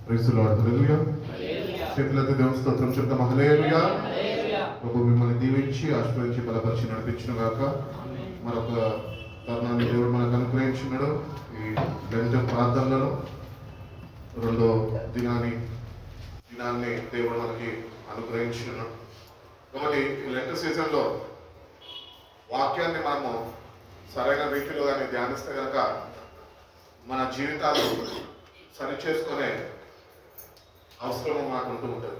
Praise the lord. హల్లెలూయా. చేతులెత్తి దేవుని స్తోత్రం చెప్తాం. హల్లెలూయా. ప్రభు మిమ్మల్ని దీవించి ఆశీర్వదించి బలపరిచి నడిపించిన గాక. మరొక తరుణాన్ని దేవుడు మనకు అనుగ్రహించున్నాడు. ఈ లెంట్ ప్రార్థనలలో రెండో దినాన్ని దేవుడు మనకి అనుగ్రహించున్నాడు. కాబట్టి ఈ లెంట్ సీజన్లో వాక్యాన్ని మనము సరైన రీతిలో కానీ ధ్యానిస్తే కనుక మన జీవితాలు సరిచేసుకునే అవసరం మాకు ఉంటూ ఉంటుంది.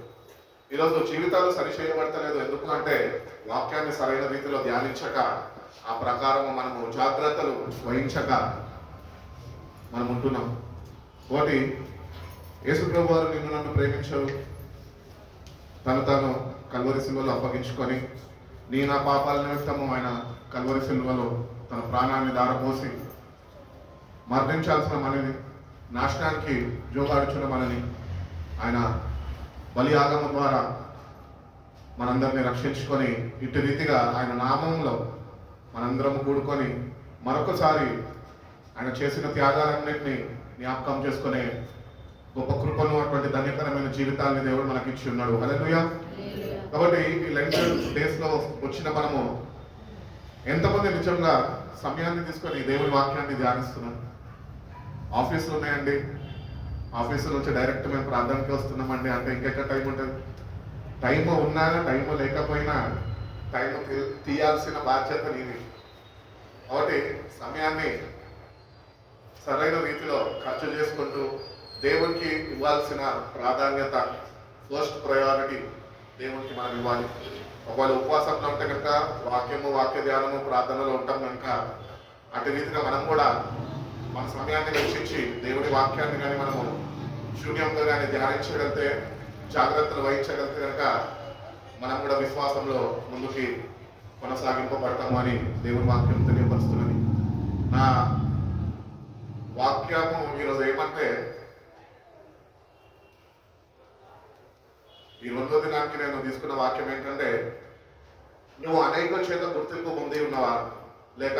ఈరోజు జీవితాలు సరిచేయబడతలేదు. ఎందుకు అంటే వాక్యాన్ని సరైన రీతిలో ధ్యానించక, ఆ ప్రకారం మనము జాగ్రత్తలు వహించక మనం ఉంటున్నాం. కాబట్టి యేసు ప్రభు వారు నిన్ను నన్ను ప్రేమించారు. తాను కల్వరి సిలువలో అప్పగించుకొని నా పాపాల నిమిత్తము ఆయన కల్వరి సిలువలో తన ప్రాణాన్ని దారపోసి మరణించాల్సిన మనని, నాశనానికి జోగాడుచున్న మనని ఆయన బలియాగమ ద్వారా మనందరినీ రక్షించుకొని ఇటు రీతిగా ఆయన నామంలో మనందరం కూడుకొని మరొకసారి ఆయన చేసిన త్యాగాలన్నింటినీ జ్ఞాపకం చేసుకునే గొప్ప కృపను, అటువంటి ధన్యకరమైన జీవితాన్ని దేవుడు మనకి ఇచ్చి ఉన్నాడు. హల్లెలూయా. కాబట్టి ఈ లెంట్ డేస్ లో వచ్చిన మనము ఎంతమంది నిజంగా సమయాన్ని తీసుకొని దేవుని వాక్యాన్ని ధ్యానిస్తున్నాం? ఆఫీసులు ఉన్నాయండి, ఆఫీసు నుంచి డైరెక్ట్ మేము ప్రార్థనకి వస్తున్నామండి అంటే ఇంకెక్కడ టైం ఉంటుంది? టైం ఉన్నా టైం లేకపోయినా టైం తీయాల్సిన బాధ్యత నీది. కాబట్టి సమయాన్ని సరైన రీతిలో ఖర్చు చేసుకుంటూ దేవునికి ఇవ్వాల్సిన ప్రాధాన్యత, ఫస్ట్ ప్రయారిటీ దేవునికి మనం ఇవ్వాలి. ఒకవేళ ఉపవాసంలో ఉంటే కనుక వాక్య ధ్యానము ప్రార్థనలో ఉంటాం కనుక అటు రీతిగా మనం కూడా మన సమయాన్ని వెచ్చించి దేవుని వాక్యాన్ని కానీ మనము శూన్యంగా కానీ ధ్యానించగలిగితే, జాగ్రత్తలు వహించగలిగితే కనుక మనం కూడా విశ్వాసంలో ముందుకి కొనసాగింపబడతాము అని దేవుని వాక్యం తెలియపరుస్తున్నది. నా వాక్యము ఈరోజు ఏమంటే, ఈ రెండో దినానికి నేను తీసుకున్న వాక్యం ఏంటంటే, నువ్వు అనేకుల చేత గుర్తింపు పొంది ఉన్నవా, లేక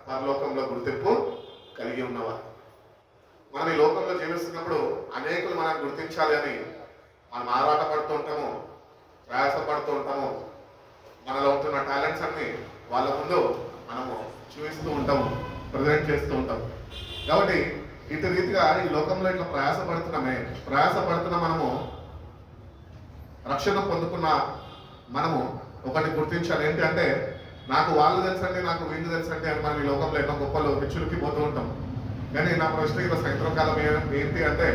పరలోకంలో గుర్తింపు కలిగి ఉన్నవా? మనం ఈ లోకంలో జీవిస్తున్నప్పుడు అనేకులు మనం గుర్తించాలి అని మనం ఆరాట పడుతూ ఉంటాము, ప్రయాసపడుతూ ఉంటాము. మనలో ఉంటున్న టాలెంట్స్ అన్ని వాళ్ళ ముందు మనము చూపిస్తూ ఉంటాము, ప్రజెంట్ చేస్తూ ఉంటాం. కాబట్టి ఇటు రీతిగా ఈ లోకంలో ఇట్లా ప్రయాసపడుతున్న మనము రక్షణ పొందుకున్న మనము ఒకటి గుర్తించాలి. ఏంటి అంటే, నాకు వాళ్ళు తెలుసండి, నాకు వీళ్ళు తెలుసండి అని మనం ఈ లోకంలో ఎన్నో గొప్పలు పిచ్చులకి పోతూ ఉంటాం. కానీ నా ప్రశ్న ఈరోజు సాయంత్రకాలం ఏంటి అంటే,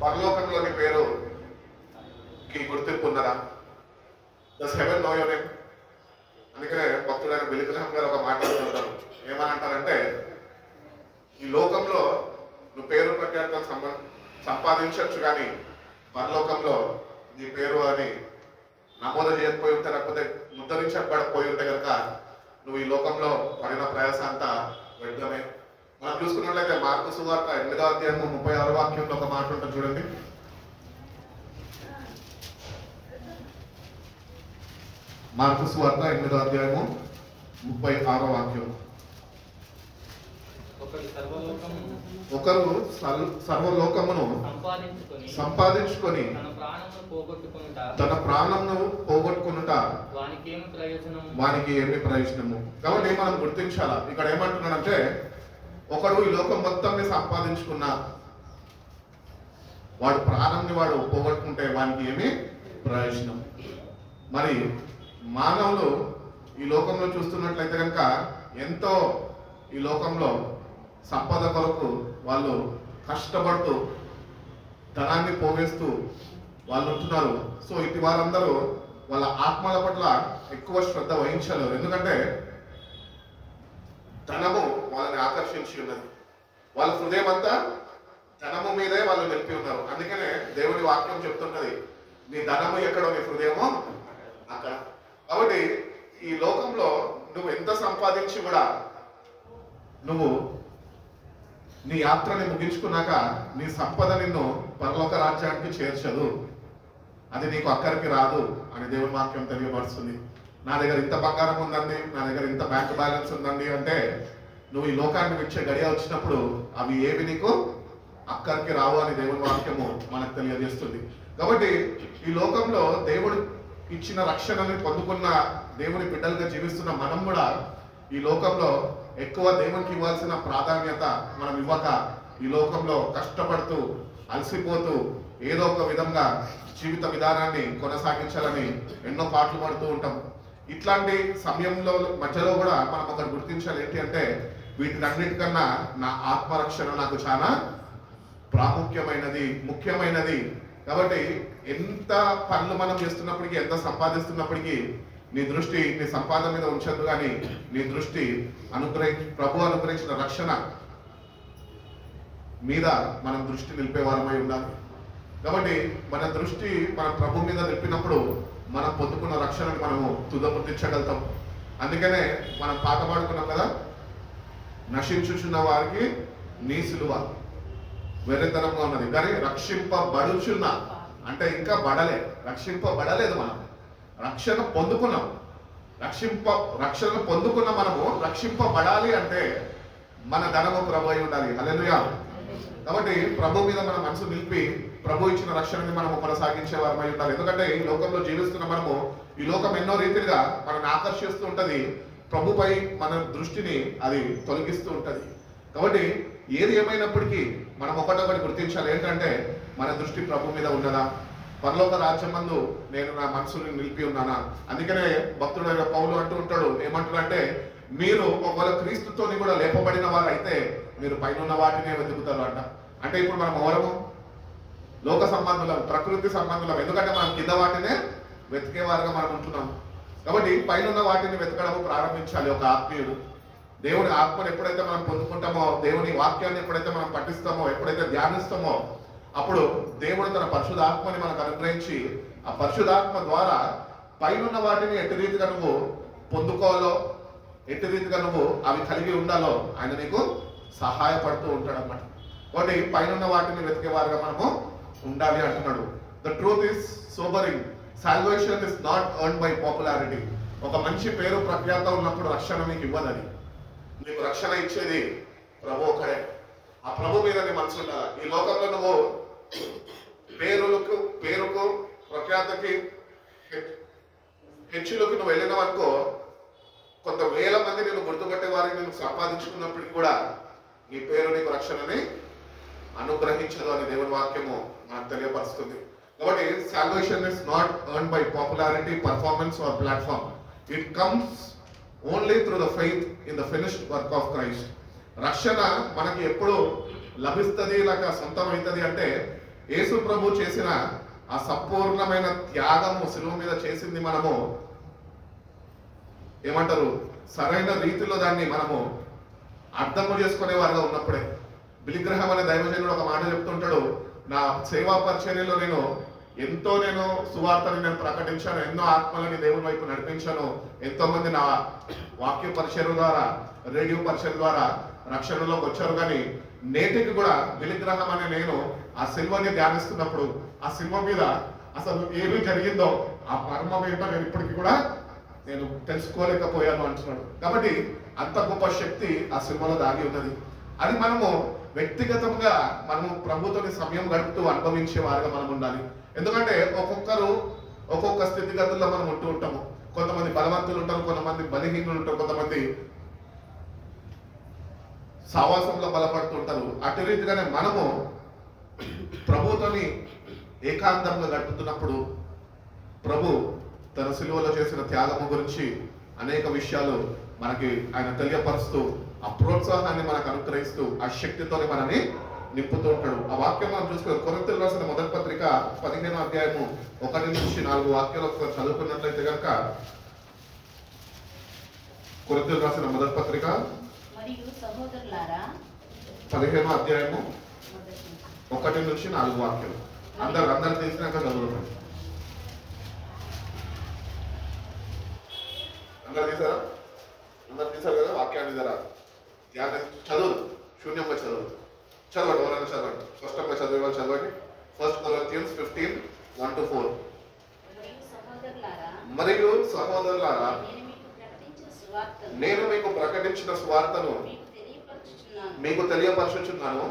పరలోకంలోని పేరుకి గుర్తింపు ఉన్నదా? Does heaven know your name? అందుకనే భక్తుడైన బిల్లీ గ్రహాం గారు ఒక మాట అంటుంటారు. ఏమని అంటారంటే, ఈ లోకంలో నువ్వు పేరు ప్రఖ్యాతలు సంపాదించవచ్చు, కానీ పరలోకంలో నీ పేరు అని నమోదు చేయకపోయి ఉంటే, లేకపోతే ముద్రించబడకపోయి ఉంటే కనుక నువ్వు ఈ లోకంలో పడిన ప్రయాస అంతా వ్యర్థమే. మనం చూసుకున్నట్లయితే మార్కు సువార్త 8వ అధ్యాయము 36వ వాక్యంలో ఒక మాట ఉంటుంది చూడండి. మార్కు సువార్త 8వ అధ్యాయము 36వ వాక్యం. ఒకరు సర్వలోకమును సంపాదించుకొని తన ప్రాణమును పోగొట్టుకునుట వానికి ఏమి ప్రయోజనము? కాబట్టి మనం గుర్తించాలా. ఇక్కడ ఏమంటున్నాడంటే, ఒకడు ఈ లోకం మొత్తాన్ని సంపాదించుకున్నా వాడు ప్రాణంని వాడు పోగొట్టుకుంటే వానికి ఏమి ప్రయోజనం? మరి మానవులు ఈ లోకంలో చూస్తున్నట్లయితే కనుక ఎంతో ఈ లోకంలో సంపద కొరకు వాళ్ళు కష్టపడుతూ ధనాన్ని పోగేస్తూ వాళ్ళు ఉంటున్నారు. సో ఇటు వారందరూ వాళ్ళ ఆత్మల పట్ల ఎక్కువ శ్రద్ధ వహించలేరు. ఎందుకంటే ధనము వాళ్ళని ఆకర్షించి ఉన్నది. వాళ్ళ హృదయం అంతా ధనము మీదే వాళ్ళు నిలిపి ఉన్నారు. అందుకనే దేవుని వాక్యం చెప్తున్నది, నీ ధనము ఎక్కడో నీ హృదయమో అక్కడ. కాబట్టి ఈ లోకంలో నువ్వు ఎంత సంపాదించి కూడా నువ్వు నీ యాత్రని ముగించుకున్నాక నీ సంపద నిన్ను పరలోక రాజ్యానికి చేర్చదు, అది నీకు అక్కడికి రాదు అని దేవుని వాక్యం తెలియపరుస్తుంది. నా దగ్గర ఇంత బంగారం ఉందండి, నా దగ్గర ఇంత బ్యాంక్ బ్యాలెన్స్ ఉందండి అంటే నువ్వు ఈ లోకాన్ని విడిచే గడియ వచ్చినప్పుడు అవి ఏవి నీకు అక్కడికి రావు అని దేవుని వాక్యము మనకు తెలియజేస్తుంది. కాబట్టి ఈ లోకంలో దేవుడు ఇచ్చిన రక్షణని పొందుకున్న దేవుని బిడ్డలుగా జీవిస్తున్న మనం కూడా ఈ లోకంలో ఎక్కువ దేవునికి ఇవ్వాల్సిన ప్రాధాన్యత మనం ఇవ్వక ఈ లోకంలో కష్టపడుతూ అలసిపోతూ ఏదో ఒక విధంగా జీవిత విధానాన్ని కొనసాగించాలని ఎన్నో పాటలు పడుతూ ఉంటాం. ఇట్లాంటి సమయంలో మధ్యలో కూడా మనం ఒకటి గుర్తించాలి, ఏంటి అంటే వీటినన్నిటికన్నా నా ఆత్మరక్షణ నాకు చాలా ప్రాముఖ్యమైనది, ముఖ్యమైనది. కాబట్టి ఎంత పనులు మనం చేస్తున్నప్పటికీ, ఎంత సంపాదిస్తున్నప్పటికీ నీ దృష్టి నీ సంపాదన మీద ఉంచద్దు, కానీ నీ దృష్టి ప్రభు అనుగ్రహించిన రక్షణ మీద మనం దృష్టి నిలిపే వారమై ఉండాలి. కాబట్టి మన దృష్టి మనం ప్రభు మీద నిలిపినప్పుడు మనం పొందుకున్న రక్షణను మనము తుదముట్టించగలుగుతాం. అందుకనే మనం పాట పాడుకున్నాం కదా, నశించుచున్న వారికి నీ సిలువ వెర్రితనంగా ఉన్నది, కానీ రక్షింపబడుచున్న అంటే ఇంకా రక్షింపబడలేదు. మనం రక్షణ పొందుకున్నాం. రక్షణ పొందుకున్న మనము రక్షింపబడాలి అంటే మన ధనము ప్రభు అయి ఉండాలి. హల్లెలూయా. కాబట్టి ప్రభు మీద మన మనసు నిలిపి ప్రభు ఇచ్చిన రక్షణని మనము కొనసాగించే వారమై ఉండాలి. ఎందుకంటే ఈ లోకంలో జీవిస్తున్న మనము ఈ లోకం ఎన్నో రీతిగా మనల్ని ఆకర్షిస్తూ ఉంటది, ప్రభుపై మన దృష్టిని అది తొలగిస్తూ ఉంటది. కాబట్టి ఏది ఏమైనప్పటికీ మనం ఒకటొకటి గుర్తించాలి, ఏంటంటే మన దృష్టి ప్రభు మీద ఉన్నదా, పరలోక రాజ్యమందు నేను నా మనసుని నిలిపి ఉన్నానా. అందుకనే భక్తుడైన పౌలు అంటూ ఉంటాడు, ఏమంటాడంటే మీరు ఒకవేళ క్రీస్తుతోని కూడా లేపబడిన వారు అయితే మీరు పైన ఉన్న వాటినే వెతుకుతారు అంట. అంటే ఇప్పుడు మనం ఎవరము? లోక సంబంధులం, ప్రకృతి సంబంధులం. ఎందుకంటే మనం కింద వాటినే వెతికేవారుగా మనం ఉంటున్నాం. కాబట్టి పైన ఉన్న వాటిని వెతకడం ప్రారంభించాలి ఒక ఆత్మీయుడు. దేవుని ఆత్మను ఎప్పుడైతే మనం పొందుకుంటామో, దేవుని వాక్యాన్ని ఎప్పుడైతే మనం పఠిస్తామో, ఎప్పుడైతే ధ్యానిస్తామో, అప్పుడు దేవుడు తన పరిశుద్ధాత్మని మనకు అనుగ్రహించి ఆ పరిశుద్ధాత్మ ద్వారా పైన వాటిని ఎట్టి రీతిగా నువ్వు పొందుకోవాలో, ఎట్టి రీతిగా నువ్వు అవి కలిగి ఉండాలో ఆయన నీకు సహాయపడుతూ ఉంటాడు అన్నమాట. కాబట్టి పైన వాటిని వెతికేవారుగా మనము ఉండాలి అంటున్నాడు. The truth is sobering. Salvation is not earn by popularity. ఒక మంచి పేరు ప్రఖ్యాత ఉన్నప్పుడు రక్షణ నీకు ఇవ్వదని. నీకు రక్షణ ఇచ్చేది ప్రభు ఒకడే. ఆ ప్రభు మీద నీ మనసు ఉండాలి. ఈ లోకంలో నువ్వు పేరుకు ప్రఖ్యాతకి హెచ్చులోకి నువ్వు వెళ్ళినవనుకో, కొంత వేల మంది నేను గుర్తుపట్టే వారిని నేను సంపాదించుకున్నప్పటికీ కూడా నీ పేరు నీకు రక్షణని అనుగ్రహించదు అని దేవుని వాక్యము మనకు తెలియపరుస్తుంది. కాబట్టి salvation is not earn by popularity, performance or platform. It comes only through the faith in the finished work of Christ. రక్షణ మనకి ఎప్పుడు లభిస్తుంది, లేక సొంతం అవుతుంది అంటే యేసు ప్రభు చేసిన ఆ సంపూర్ణమైన త్యాగము శిలువ మీద చేసింది మనము ఏమంటారు సరైన రీతిలో దాన్ని మనము అర్థము చేసుకునే వారిగా ఉన్నప్పుడే. బిలిగ్రహం అనే దైవజనుడు ఒక మాట చెప్తుంటాడు, నా సేవా పరిచర్యలో నేను సువార్తని నేను ప్రకటించాను, ఎన్నో ఆత్మలని దేవుని వైపు నడిపించాను, ఎంతో మంది నా వాక్య పరిచయం ద్వారా, రేడియో పరిచయం ద్వారా రక్షణలోకి వచ్చారు. కానీ నేటికి కూడా బిలిగ్రహం అనే నేను ఆ సిల్వని ధ్యానిస్తున్నప్పుడు ఆ సిల్వ మీద అసలు ఏమి జరిగిందో ఆ మర్మం ఏంటో నేను ఇప్పటికీ కూడా నేను తెలుసుకోలేకపోయాను అంటున్నాడు. కాబట్టి అంత గొప్ప శక్తి ఆ సిల్వలో దాగి ఉన్నది. అది మనము వ్యక్తిగతంగా మనము ప్రభుత్వం సమయం గడుపుతూ అనుభవించే వారుగా మనం ఉండాలి. ఎందుకంటే ఒక్కొక్కరు ఒక్కొక్క స్థితిగతుల్లో మనం ఉంటూ ఉంటాము. కొంతమంది బలవంతులు ఉంటారు, కొంతమంది బలహీనులు ఉంటారు, కొంతమంది సావాసంలో బలపడుతుంటారు. అటు రీతిగానే మనము ప్రభుత్వాన్ని ఏకాంతంగా గడుపుతున్నప్పుడు ప్రభు తన సిలువలో చేసిన త్యాగము గురించి అనేక విషయాలు మనకి ఆయన తెలియపరుస్తూ ఆ ప్రోత్సాహాన్ని మనకు అనుగ్రహిస్తూ ఆ శక్తితోనే మనని నింపుతూ ఉంటాడు. ఆ వాక్యం మనం చూసుకుని కొరింథీయులకు రాసిన మొదటి పత్రిక 15వ అధ్యాయము 1-4 వాక్యాలు ఒకసారి చదువుకున్నట్లయితే కనుక, కొరింథీయులకు రాసిన మొదటి పత్రిక 15వ అధ్యాయము 1-4 వాక్యాలు అందరు తీసినాక చదువుతాం. అందరు తీసారు కదా వాక్యాన్ని జరా చదువు, శూన్యంగా చదవదు. చదవండి, ఎవరైనా చదవండి, స్పష్టంగా చదివే వాళ్ళు చదవండి. 1 Corinthians 15:1-4. మరియు సహోదరులారా, నేను మీకు ప్రకటించిన సువార్తను మీకు తెలియపరచుచున్నాను,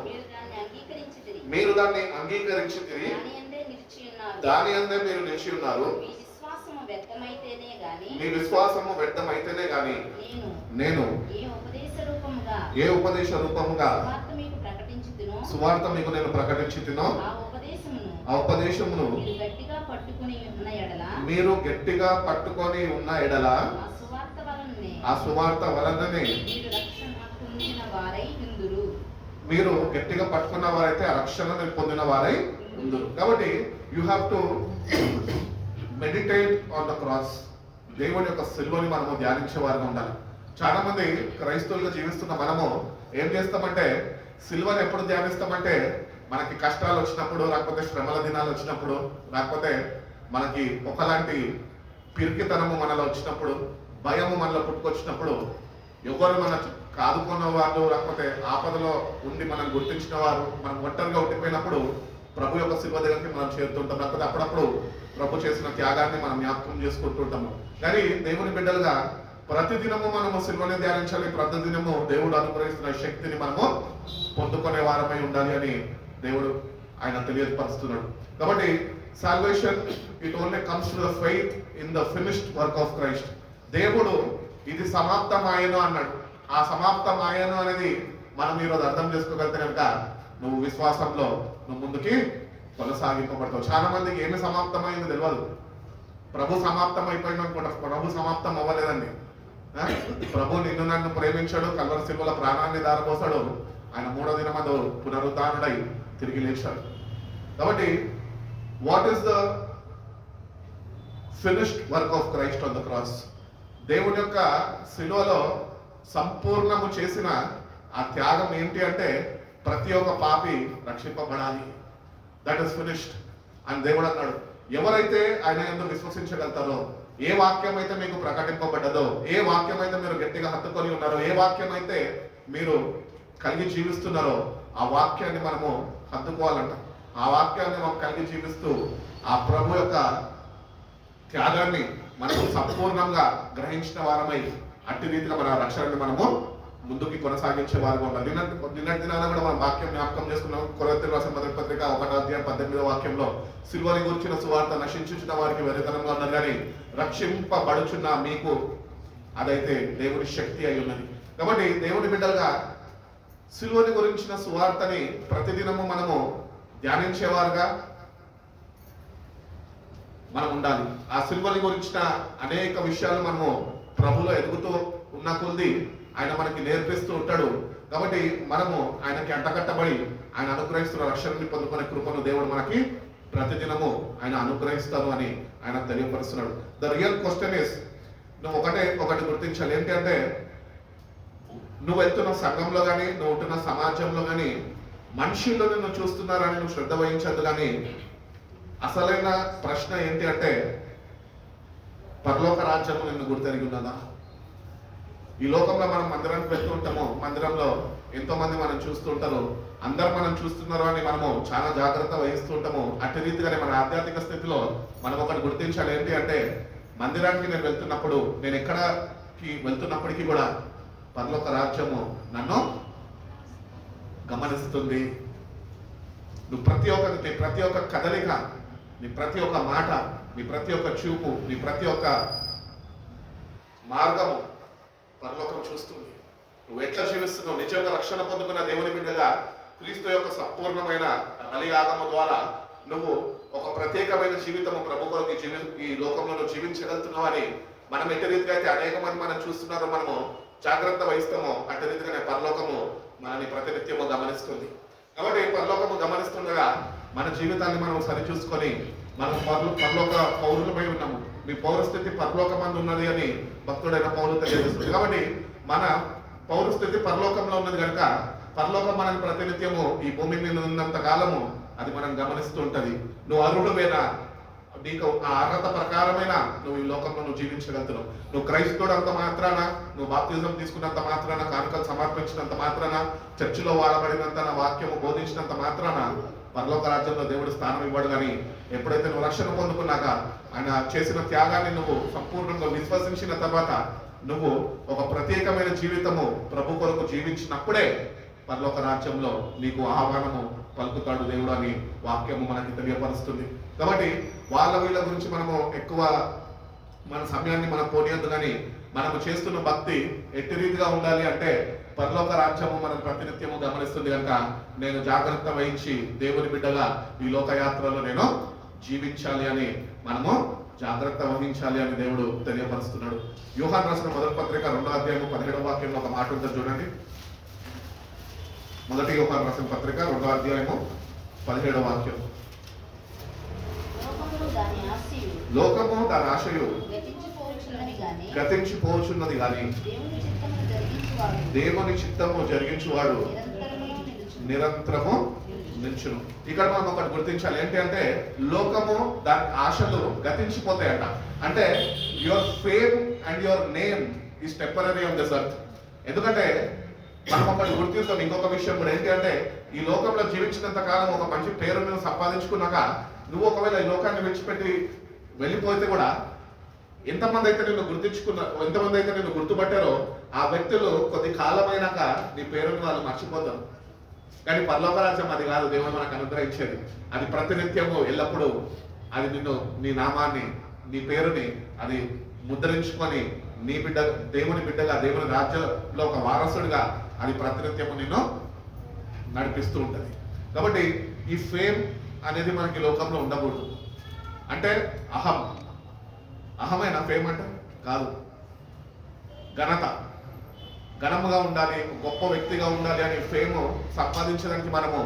మీరు దాన్ని అంగీకరించితిరి, దాని యందే నిలిచి ఉన్నారు. దాని అందే మీరు నిలిచి ఉన్నారు. మీ విశ్వాసము వ్యర్థమైతేనే గాని మీ విశ్వాసము వ్యర్థమైతేనే గాని నేను ఏ ఉపదేశ రూపముగా సువార్త మీకు నేను ప్రకటించుతునో ఆ ఉపదేశమును మీరు గట్టిగా పట్టుకొని ఉన్న ఎడల ఆ సువార్త వలననే మీరు గట్టిగా పట్టుకున్న వారైతే ఆ రక్షణను పొందిన వారై ఉందురు. కాబట్టి you have to meditate on the cross. దేవుని యొక్క సిలువని మనము ధ్యానించే వారిగా ఉండాలి. చాలా మంది క్రైస్తవులుగా జీవిస్తున్న మనము ఏం చేస్తామంటే సిలువని ఎప్పుడు ధ్యానిస్తామంటే మనకి కష్టాలు వచ్చినప్పుడు, లేకపోతే శ్రమల దినాలు వచ్చినప్పుడు, లేకపోతే మనకి ఒకలాంటి పిరికితనము మనలో వచ్చినప్పుడు, భయము మనలో పుట్టుకొచ్చినప్పుడు, ఎవరు మన కాదుకున్న వాళ్ళు, లేకపోతే ఆపదలో ఉండి మనం గుర్తించిన వారు, మనం ఒంటరిగా ఉండిపోయినప్పుడు ప్రభు యొక్క సిలువ దగ్గరికి మనం చేరుతుంటాం. లేకపోతే అప్పుడప్పుడు ప్రభు చేసిన త్యాగాన్ని మనం జ్ఞాపకం చేసుకుంటుంటాము. కానీ దేవుని బిడ్డలుగా ప్రతిదినము మనము సిలువని ధ్యానించాలి. ప్రతిదినము దేవుడు అనుగ్రహిస్తున్న శక్తిని మనము పొందుకునే వారమై ఉండాలి అని దేవుడు ఆయన తెలియపరుస్తున్నాడు. కాబట్టి salvation it only comes to the faith in the finished work of Christ. దేవుడు ఇది సమాప్తమాయను అన్నాడు. ఆ సమాప్తమాయను అనేది మనం ఈరోజు అర్థం చేసుకోగలిగితే కనుక నువ్వు విశ్వాసంలో నువ్వు ముందుకి కొనసాగింపబడతావు. చాలా మందికి ఏమి సమాప్తమైంది తెలియదు. ప్రభు సమాప్తం అయిపోయింది అనుకుంటా. ప్రభు సమాప్తం అవ్వలేదండి. ప్రభు నిన్ను నన్ను ప్రేమించాడు, కల్వరి సిలువలో ప్రాణాన్ని దారపోసాడు. ఆయన 3వ దినమందు పునరుద్ధానుడై తిరిగి లేచాడు. కాబట్టి what is the finished work of Christ on the cross? దేవుని యొక్క సిలువలో సంపూర్ణము చేసిన ఆ త్యాగం ఏంటి అంటే ప్రతి ఒక్క పాపి రక్షింపబడాలి. దట్ ఈస్ ఫినిష్డ్ అని దేవుడు అన్నాడు. ఎవరైతే ఆయన యందు విశ్వసించగలుగుతారో, ఏ వాక్యం అయితే మీకు ప్రకటింపబడ్డదో, ఏ వాక్యం అయితే మీరు గట్టిగా హత్తుకొని ఉన్నారో, ఏ వాక్యం అయితే మీరు కలిగి జీవిస్తున్నారో ఆ వాక్యాన్ని మనము హత్తుకోవాలంట. ఆ వాక్యాన్ని మనం కలిగి జీవిస్తూ ఆ ప్రభు యొక్క త్యాగాన్ని మనము సంపూర్ణంగా గ్రహించిన వారమై అట్టి రీతిగా మన రక్షణని మనము ముందుకి కొనసాగించే వారుగా ఉండాలి. నిన్నటి దినాన కూడా మనం వాక్యం జ్ఞాపకం చేసుకున్నాం. కొరింథీయులకు రాసిన మొదటి పత్రిక 1వ అధ్యాయం 18వ వాక్యంలో సిలువని గురించిన సువార్త నశించుచున్న వారికి వెరితనంగా ఉన్నది, కానీ రక్షింపబడుచున్న మీకు అదైతే దేవుని శక్తి అయి ఉన్నది. కాబట్టి దేవుని బిడ్డలుగా సిలువని గురించిన సువార్తని ప్రతిదినము మనము ధ్యానించేవారుగా మనం ఉండాలి. ఆ సిలువని గురించిన అనేక విషయాలు మనము ప్రభులో ఎదుగుతూ ఉన్న కొద్ది ఆయన మనకి నేర్పిస్తూ ఉంటాడు. కాబట్టి మనము ఆయనకి అంటకట్టబడి ఆయన అనుగ్రహిస్తున్న రక్షణని పొందుకునే కృపను దేవుడు మనకి ప్రతిదినము ఆయన అనుగ్రహిస్తాను అని ఆయన తెలియపరుస్తున్నాడు. ద రియల్ క్వశ్చన్ ఇస్, నువ్వు ఒకటి గుర్తించాలి. ఏంటి అంటే నువ్వు వెళ్తున్న సంఘంలో కానీ, నువ్వు ఉంటున్న సమాజంలో కానీ మనుషుల్లో నిన్ను చూస్తున్నారని నువ్వు శ్రద్ధ వహించద్దు. కానీ అసలైన ప్రశ్న ఏంటి అంటే పరలోక రాజ్యము నిన్ను గుర్తెరిగి ఉన్నదా? ఈ లోకంలో మనం మందిరానికి వెళ్తూ ఉంటాము, మందిరంలో ఎంతో మంది మనం చూస్తుంటారు, అందరు మనం చూస్తున్నారు అని మనము చాలా జాగ్రత్త వహిస్తూ ఉంటాము. అట్టి రీతిగానే మన ఆధ్యాత్మిక స్థితిలో మనం ఒకటి గుర్తించాలి. ఏంటి అంటే మందిరానికి నేను వెళ్తున్నప్పుడు, నేను ఎక్కడికి వెళ్తున్నప్పటికీ కూడా పరలోక రాజ్యము నన్ను గమనిస్తుంది. నువ్వు ప్రతి ఒక్క కదలిక, నీ ప్రతి ఒక్క మాట, నీ ప్రతి ఒక్క చూపు, నీ ప్రతి ఒక్క మార్గము పరలోకం చూస్తుంది. నువ్వు ఎట్లా జీవిస్తున్నావు? నిజంగా రక్షణ పొందుకున్న దేవుని బిడ్డగా క్రీస్తు యొక్క సంపూర్ణమైన బలియాగము ద్వారా నువ్వు ఒక ప్రత్యేకమైన జీవితము ప్రభు కొరకు ఈ లోకంలో జీవించగలుగుతున్నావు అని మనం ఎట్టి రీతిగా అయితే అనేక మంది మనం చూస్తున్నారో, మనము జాగ్రత్త వహిస్తామో అట్టి రీతిగానే పరలోకము మనని ప్రతినిత్యము గమనిస్తుంది. కాబట్టి పరలోకము గమనిస్తుండగా మన జీవితాన్ని మనం సరిచూసుకొని మనం పరలోక పౌరులపై ఉన్నాము. మీ పౌరస్థితి పరలోకమందు ఉన్నది అని భక్తుడైన పౌలు తెలియజేస్తుంది. కాబట్టి మన పౌరస్థితి పరలోకంలో ఉన్నది కనుక పరలోకం మనల్ని ప్రతినిత్యము ఈ భూమి మీద ఉన్నంత కాలము అది మనం గమనిస్తూ ఉంటది. నువ్వు అర్హుడువేనా, నీకు ఆ అర్హత ప్రకారమైన నువ్వు ఈ లోకంలో నువ్వు జీవించగలుగుతున్నావు. నువ్వు క్రైస్తవుడు అంత మాత్రాన, నువ్వు బాప్తిజం తీసుకున్నంత మాత్రాన, కానుకలు సమర్పించినంత మాత్రాన, చర్చిలో వాడబడినంత, నా వాక్యము బోధించినంత మాత్రాన పరలోక రాజ్యంలో దేవుడు స్థానం ఇవ్వడు. కానీ ఎప్పుడైతే నువ్వు రక్షణ పొందుకున్నాక ఆయన చేసిన త్యాగాన్ని నువ్వు సంపూర్ణంగా విశ్వసించిన తర్వాత నువ్వు ఒక ప్రత్యేకమైన జీవితము ప్రభు కొరకు జీవించినప్పుడే పరలోక రాజ్యంలో నీకు ఆహ్వానము పలుకుతాడు దేవుడు అని వాక్యము మనకి తెలియపరుస్తుంది. కాబట్టి వాళ్ళ వీళ్ళ గురించి మనము ఎక్కువ మన సమయాన్ని మనం పోనీయద్దు. కానీ మనము చేస్తున్న భక్తి ఎట్టి రీతిగా ఉండాలి అంటే పరలోక రాజ్యము మనం ప్రతినిత్యము గమనిస్తుంది కనుక నేను జాగ్రత్త వహించి దేవుని బిడ్డగా ఈ లోకయాత్రలో నేను జీవించాలి అని మనము జాగ్రత్త వహించాలి అని దేవుడు తెలియపరుస్తున్నాడు. యోహాను రాసిన మొదటి పత్రిక 2వ అధ్యాయము 17వ వాక్యంలో ఒక మాట ఉంటుంది చూడండి. మొదటి యోహాను రాసిన పత్రిక 2వ అధ్యాయము 17వ వాక్యం. లోకము దాని ఆశయు గతించిపోవచ్చున్నది గాని దేవుని చిత్తము జరిగించువాడు నిరంతరము నిల్చును. ఇక్కడ మనం ఒకటి గుర్తించాలి. ఏంటి అంటే లోకము దాని ఆశలు గతించిపోతాయట. అంటే your fame and your name is temporary on this earth. ఎందుకంటే మనం ఒకటి గుర్తిస్తాం. ఇంకొక విషయం కూడా ఏంటి అంటే ఈ లోకంలో జీవించినంత కాలం ఒక మంచి పేరును సంపాదించుకున్నాక నువ్వు ఒకవేళ ఈ లోకాన్ని విడిచిపెట్టి వెళ్ళిపోతే కూడా ఎంతమంది అయితే నిన్ను గుర్తుపట్టారో ఆ వ్యక్తులు కొద్ది కాలమైనాక నీ పేరుని వాళ్ళు మర్చిపోతారు. కానీ పరలోక రాజ్యం అది కాదు. దేవుడు మనకు అనుగ్రహించేది అది ప్రతినిత్యము ఎల్లప్పుడూ అది నీ నామాన్ని నీ పేరుని అది ముద్రించుకొని నీ బిడ్డ దేవుని బిడ్డగా దేవుని రాజ్యంలో ఒక వారసుడిగా అది ప్రతినిత్యము నిన్ను నడిపిస్తూ ఉంటుంది. కాబట్టి ఈ ఫేమ్ అనేది మనకి లోకంలో ఉండకూడదు. అంటే అహమైన ఫేమ్ అంటే కాదు. ఘనముగా ఉండాలి, గొప్ప వ్యక్తిగా ఉండాలి అని ఫేమ్ సంపాదించడానికి మనము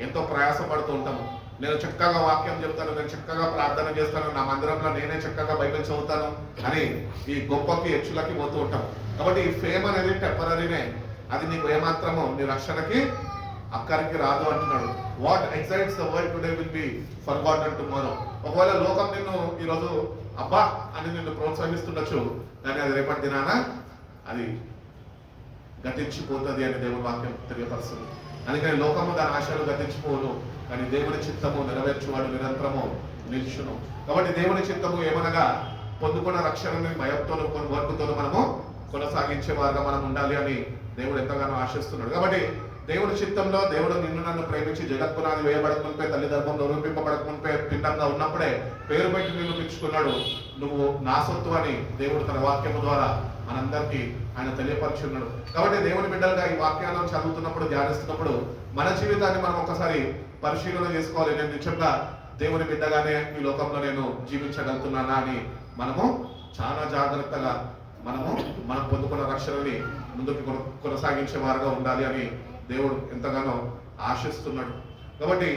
ఎంతో ప్రయాసపడుతూ ఉంటాము. నేను చక్కగా వాక్యం చెప్తాను, నేను చక్కగా ప్రార్థన చేస్తాను, నా మందిరంలో నేనే చక్కగా బైబిల్ చదువుతాను అని ఈ గొప్పకి హెచ్చులకి పోతూ ఉంటాం. కాబట్టి ఈ ఫేమ్ అనేది టెంపరరీనే. అది నీకు ఏమాత్రము నీ రక్షణకి అక్కడికి రాదు అంటున్నాడు. What excites the world today will be forgotten tomorrow. ఒకవేళ లోకం నిన్ను ఈరోజు అబ్బా అని నిన్ను ప్రోత్సహిస్తుండొచ్చు, కానీ అది రేపటి దినాన అది గతించిపోతుంది అని దేవుని వాక్యం తెలియపరుస్తుంది. అందుకని లోకము దాని ఆశలు గతించిపోను, కానీ దేవుని చిత్తము నెరవేర్చువాడు నిరంతరము నిల్చును. కాబట్టి దేవుని చిత్తము ఏమనగా పొందుకున్న రక్షణని భయంతోనూ వరకుతోనూ మనము కొనసాగించే వారుగా మనం ఉండాలి అని దేవుడు ఎంతగానో ఆశిస్తున్నాడు. కాబట్టి దేవుడి చిత్తంలో దేవుడు నిన్ను నన్ను ప్రేమించి జగత్పునాది వేయబడకముంపే తల్లి గర్భంలో రూపింపబడకముంపే పిండంగా ఉన్నప్పుడే పేరు పెట్టి నిన్ను పిలుచుకున్నాడు. నువ్వు నా సొత్తు అని దేవుడు తన వాక్యము ద్వారా మనందరికీ ఆయన తెలియపరుచున్నాడు. కాబట్టి దేవుని బిడ్డలుగా ఈ వాక్యాలను చదువుతున్నప్పుడు ధ్యానిస్తున్నప్పుడు మన జీవితాన్ని మనం ఒకసారి పరిశీలన చేసుకోవాలి. నేను నిజంగా దేవుని బిడ్డగానే ఈ లోకంలో నేను జీవించగలుగుతున్నానా అని మనము చాలా జాగ్రత్తగా మనం పొందుకున్న రక్షణని ముందుకు కొనసాగించే వారుగా ఉండాలి అని దేవుడు ఎంతగానో ఆశిస్తున్నాడు. కాబట్టి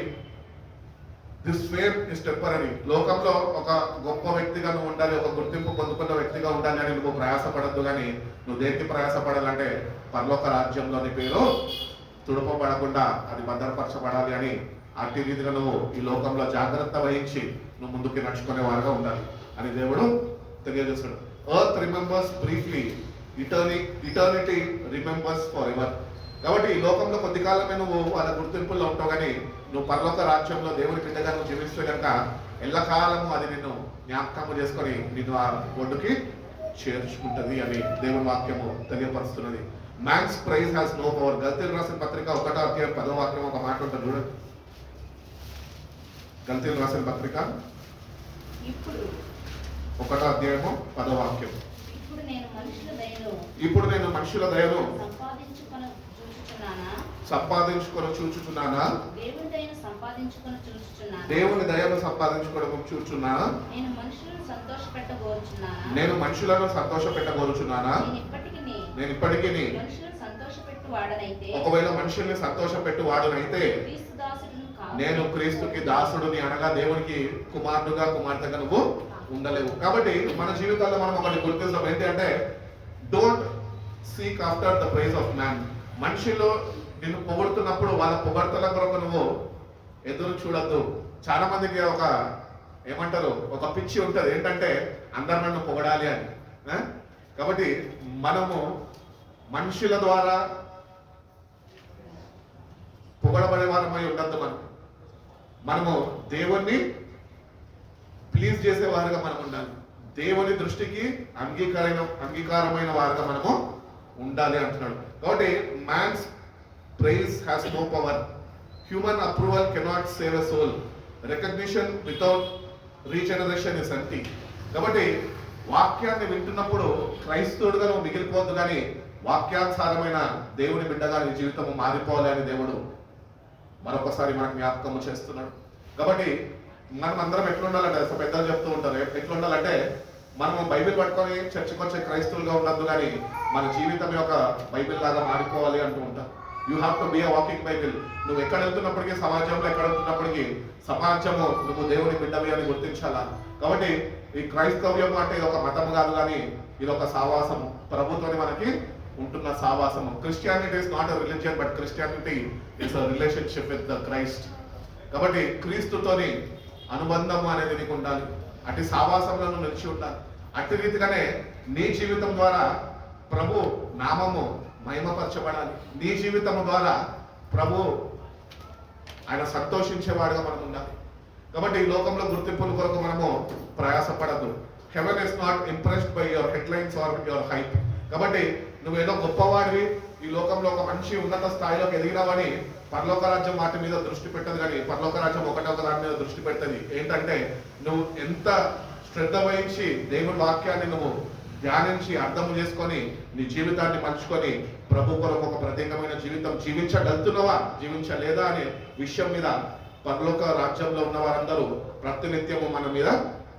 దిస్ ఫేమ్ ఇస్ టెంపరరీ. లోకంలో ఒక గొప్ప వ్యక్తిగా నువ్వు ఉండాలి, ఒక గుర్తింపు పొందుకున్న వ్యక్తిగా ఉండాలి అని నువ్వు ప్రయాసపడద్దు. కానీ నువ్వు దేనికి ప్రయాసపడాలంటే పరలోక రాజ్యంలోని పేరు తుడుపబడకుండా అది భద్రపరచబడాలి అని అట్టి రీతిగా నువ్వు ఈ లోకంలో జాగ్రత్త వహించి నువ్వు ముందుకు నడుచుకునే వారుగా ఉండాలి అని దేవుడు తెలియజేస్తాడు. Earth remembers briefly, eternity remembers forever. కాబట్టి ఈ లోకంలో కొద్ది కాలమే నువ్వు వాళ్ళ గుర్తింపుల్లో ఉంటావు, కానీ నువ్వు పరలోక రాజ్యంలో దేవుని బిడ్డగా నువ్వు జీవిస్తే కనుక ఎల్లకాలము అది నిన్ను జ్ఞాపకము చేసుకొని నిన్ను ఆ ఒడ్డుకి చేర్చుకుంటది అని దేవుని వాక్యము తెలియపరుస్తున్నది. Man's praise has no power. గల్తీలు రాసిన పత్రిక 1వ అధ్యాయం 10వ వాక్యం ఒక మాట ఉంటుంది చూడండి. గల్తీలు రాసిన పత్రిక 1వ అధ్యాయము 10వ వాక్యం. ఇప్పుడు నేను మనుషుల దయను సంపాదించుకొని చూచుచున్నానా? దేవుని దయను సంపాదించుకొని చూచుచున్నానా? నేను మనుషులను సంతోషపెట్టగోరుచున్నానా? నేను ఇప్పటికీ ఒకవేళ మనుషుల్ని సంతోషపెట్టు వాడునైతే నేను క్రీస్తుకి దాసుడుని, అనగా దేవునికి కుమారుడుగా కుమార్తెగా నువ్వు ఉండలేవు. కాబట్టి మన జీవితాల్లో మనం ఒకటి గుర్తిస్తాం. ఏంటి అంటే don't seek after the praise of man. మనుషులు నిన్ను పొగడుతున్నప్పుడు వాళ్ళ పొగడ్తల కొరకు నువ్వు ఎదురు చూడద్దు. చాలా మందికి ఒక పిచ్చి ఉంటుంది. ఏంటంటే అందరు నన్ను పొగడాలి అని. కాబట్టి మనము మనుషుల ద్వారా పొగడబడే వారమై ఉండద్దు. మనము దేవుణ్ణి ప్లీజ్ చేసే వారుగా మనం ఉండాలి. దేవుని దృష్టికి అంగీకారమైన వారుగా మనము ఉండాలి అంటున్నాడు. కాబట్టి man's praise has no power. Human approval cannot save a soul, recognition without regeneration is empty. కాబట్టి వాక్యాన్ని వింటున్నప్పుడు క్రైస్తవుడుగా నువ్వు మిగిలిపోద్దు, కానీ వాక్యానుసారమైన దేవుని బిడ్డగా నీ జీవితం మారిపోవాలి అని దేవుడు మరొకసారి మనకు జ్ఞాపకం చేస్తున్నాడు. కాబట్టి మనం అందరం ఎట్లుండాలంటే, అసలు పెద్దలు చెప్తూ ఉంటారు ఎట్లుండాలంటే, మనము బైబిల్ పట్టుకొని చర్చకు వచ్చే క్రైస్తవులుగా ఉండద్దు, కానీ మన జీవితం యొక్క బైబిల్ లాగా మారిపోవాలి అంటూ ఉంటాం. You have to be a walking Bible. నువ్వు ఎక్కడ వెళ్తున్నప్పటికీ, సమాజంలో ఎక్కడ వెళ్తున్నప్పటికీ సమాజము నువ్వు దేవుని బిడ్డవి అని గుర్తించాలా. కాబట్టి ఈ క్రైస్తవ్యం అంటే ఇది ఒక మతం కాదు, కానీ ఇది ఒక సావాసము, ప్రభుత్వాన్ని మనకి ఉంటున్న సావాసము. Christianity is not a religion, but Christianity is a relationship with the Christ. కాబట్టి క్రీస్తుతోని అనుబంధము అనేది నీకు ఉండాలి, అటు సావాసంలో నువ్వు నిలిచి ఉండాలి. అట్టి రీతిగానే నీ జీవితం ద్వారా ప్రభు నామము మహిమపరచబడాలి. నీ జీవితం ద్వారా ప్రభు ఆయన సంతోషించేవాడుగా మనం ఉండాలి. కాబట్టి ఈ లోకంలో గుర్తింపుల కొరకు మనము ప్రయాసపడద్దు. Heaven is not impressed by your headlines or your hype. కాబట్టి నువ్వేదో గొప్పవాడివి, ఈ లోకంలో ఒక మంచి ఉన్నత స్థాయిలోకి ఎదిగినావని పరలోక రాజ్యం వాటి మీద దృష్టి పెట్టదు, కానీ పరలోక రాజ్యం ఒకటే ఒక దాని మీద దృష్టి పెడుతుంది. ఏంటంటే నువ్వు ఎంత శ్రద్ధ వహించి దేవుడి వాక్యాన్ని నువ్వు ధ్యానించి అర్థం చేసుకొని నీ జీవితాన్ని మలుచుకొని ప్రభు కొరకు ఒక ప్రత్యేకమైన జీవితం జీవించగలుగుతున్నావా, జీవించలేదా అనే విషయం మీద పరలోక రాజ్యంలో ఉన్న వారందరూ ప్రతినిత్యము మన మీద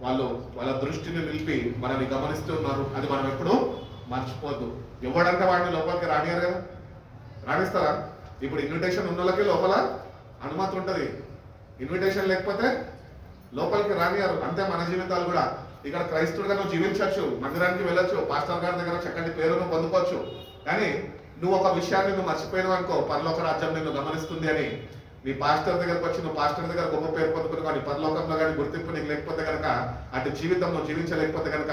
వాళ్ళ దృష్టిని నిలిపి మనల్ని గమనిస్తున్నారు. అది మనం ఎప్పుడు మర్చిపోద్దు. ఎవడంటే వాడిని లోపలికి రానియారు కదా, రాణిస్తారా? ఇప్పుడు ఇన్విటేషన్ ఉన్న వాళ్ళకి లోపల అనుమతి ఉంటుంది, ఇన్విటేషన్ లేకపోతే లోపలికి రానియారు. అంతే మన జీవితాలు కూడా. ఇక్కడ క్రైస్తవుడిగా నువ్వు జీవించవచ్చు, మందిరానికి వెళ్ళొచ్చు, పాస్టర్ గారి దగ్గర చక్కటి పేరును పొందుకోవచ్చు, కానీ నువ్వు ఒక విషయాన్ని నువ్వు మర్చిపోయినావు అనుకో, పరలోక రాజ్యం నిన్ను గమనిస్తుంది అని. నీ పాస్టర్ దగ్గరకు వచ్చి నువ్వు పాస్టర్ దగ్గర గొప్ప పేరు పొందుకుని కానీ పరలోకంలో కానీ గుర్తింపు నీకు లేకపోతే కనుక, అటు జీవితం నువ్వు జీవించలేకపోతే కనుక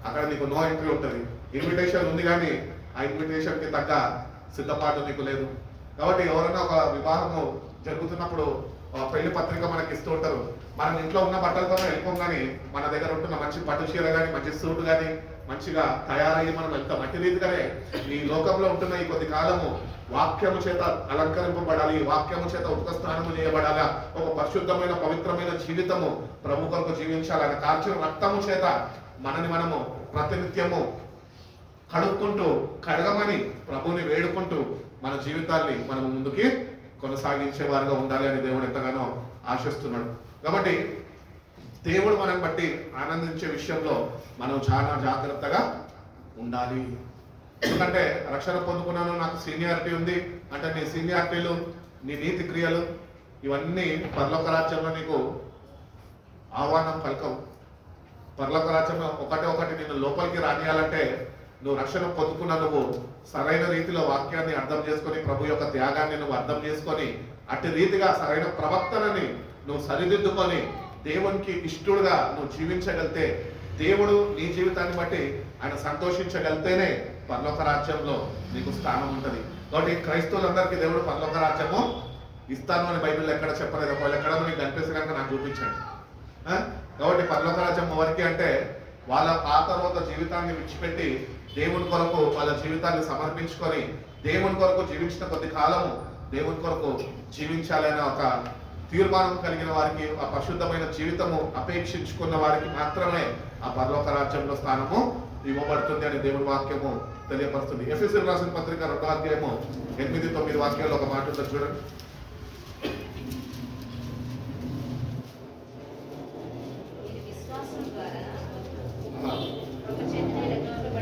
అక్కడ నీకు నో ఎంట్రీ ఉంటుంది. ఇన్విటేషన్ ఉంది కానీ ఆ ఇన్విటేషన్ కి తగ్గ సిద్ధపాటు నీకు లేదు. కాబట్టి ఎవరైనా ఒక వివాహము జరుగుతున్నప్పుడు పెళ్లి పత్రిక మనకి ఇస్తూ ఉంటారు. మనం ఇంట్లో ఉన్న బట్టలతో వెళ్ళిపోం, కానీ మన దగ్గర ఉంటున్న మంచి పట్టు చీర కానీ మంచి సూట్ కానీ మంచిగా తయారయ్యి మనం వెళ్తాం. అట్టి రీతిగానే ఈ లోకంలో ఉంటున్న ఈ కొద్ది కాలము వాక్యము చేత అలంకరింపబడాలి, వాక్యము చేత ఉపస్థానము చేయబడాలా, ఒక పరిశుద్ధమైన పవిత్రమైన జీవితము ప్రభు కొరకు జీవించాలి. ఆయన కార్చిన రక్తము చేత మనని మనము ప్రతినిత్యము కడుక్కుంటూ కడగమని ప్రభుని వేడుకుంటూ మన జీవితాన్ని మనం ముందుకి కొనసాగించే వారుగా ఉండాలి అని దేవుడు ఎంతగానో ఆశిస్తున్నాడు. కాబట్టి దేవుడు మనం బట్టి ఆనందించే విషయంలో మనం చాలా జాగ్రత్తగా ఉండాలి. ఎందుకంటే రక్షణ పొందుకున్నాను, నాకు సీనియారిటీ ఉంది అంటే నీ సీనియారిటీలు, నీ నీతి క్రియలు ఇవన్నీ పరలోక రాజ్యంలో నీకు ఆహ్వానం పలకవు. పరలోక రాజ్యంలో ఒకటి నిన్ను లోపలికి రానియాలంటే నువ్వు రక్షణ పొందుకున్న నువ్వు సరైన రీతిలో వాక్యాన్ని అర్థం చేసుకొని ప్రభు యొక్క త్యాగాన్ని నువ్వు అర్థం చేసుకొని అట్టి రీతిగా సరైన ప్రవర్తనని నువ్వు సరిదిద్దుకొని దేవునికి ఇష్టడుగా నువ్వు జీవించగలితే, దేవుడు నీ జీవితాన్ని బట్టి ఆయన సంతోషించగలితేనే పరలోక రాజ్యంలో నీకు స్థానం ఉంటుంది. కాబట్టి క్రైస్తవులందరికీ దేవుడు పరలోక రాజ్యము ఇస్తాను అని బైబిల్ ఎక్కడ చెప్పలేదు. ఒకవేళ ఎక్కడ నీకు కనిపిస్తే కనుక నాకు చూపించండి. కాబట్టి పరలోక రాజ్యం ఎవరికి అంటే వాళ్ళ పాత రోజు జీవితాన్ని విడిచిపెట్టి దేవుని కొరకు వాళ్ళ జీవితాన్ని సమర్పించుకొని దేవుని కొరకు జీవించిన కొద్ది కాలము దేవుని కొరకు జీవించాలనే ఒక తీర్మానం కలిగిన వారికి, ఆ పరిశుద్ధమైన జీవితము అపేక్షించుకున్న వారికి మాత్రమే ఆ పరలోక రాజ్యంలో స్థానము ఇవ్వబడుతుంది అని దేవుని వాక్యము తెలియపరుస్తుంది. ఎఫెసీయులకు రాసిన పత్రిక 2వ అధ్యాయము 8-9 వాక్యాల్లో ఒక మాట ఉంది చూడండి.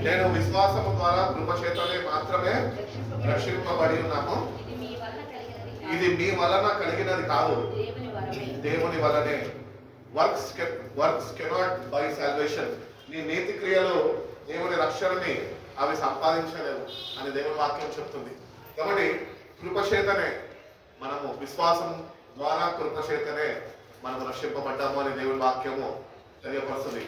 నేను విశ్వాసము ద్వారా కృపచేతనే మాత్రమే రక్షింపబడి ఉన్నాము, ఇది మీ వలన కలిగినది కాదు, దేవుని వలనే. Works cannot by salvation. నీ నీతి క్రియలు దేవుని రక్షణని అవి సంపాదించలేవు అని దేవుని వాక్యం చెప్తుంది. కాబట్టి కృపచేతనే మనము, విశ్వాసం ద్వారా కృపచేతనే మనము రక్షింపబడ్డాము అని దేవుని వాక్యము తెలియపరుస్తుంది.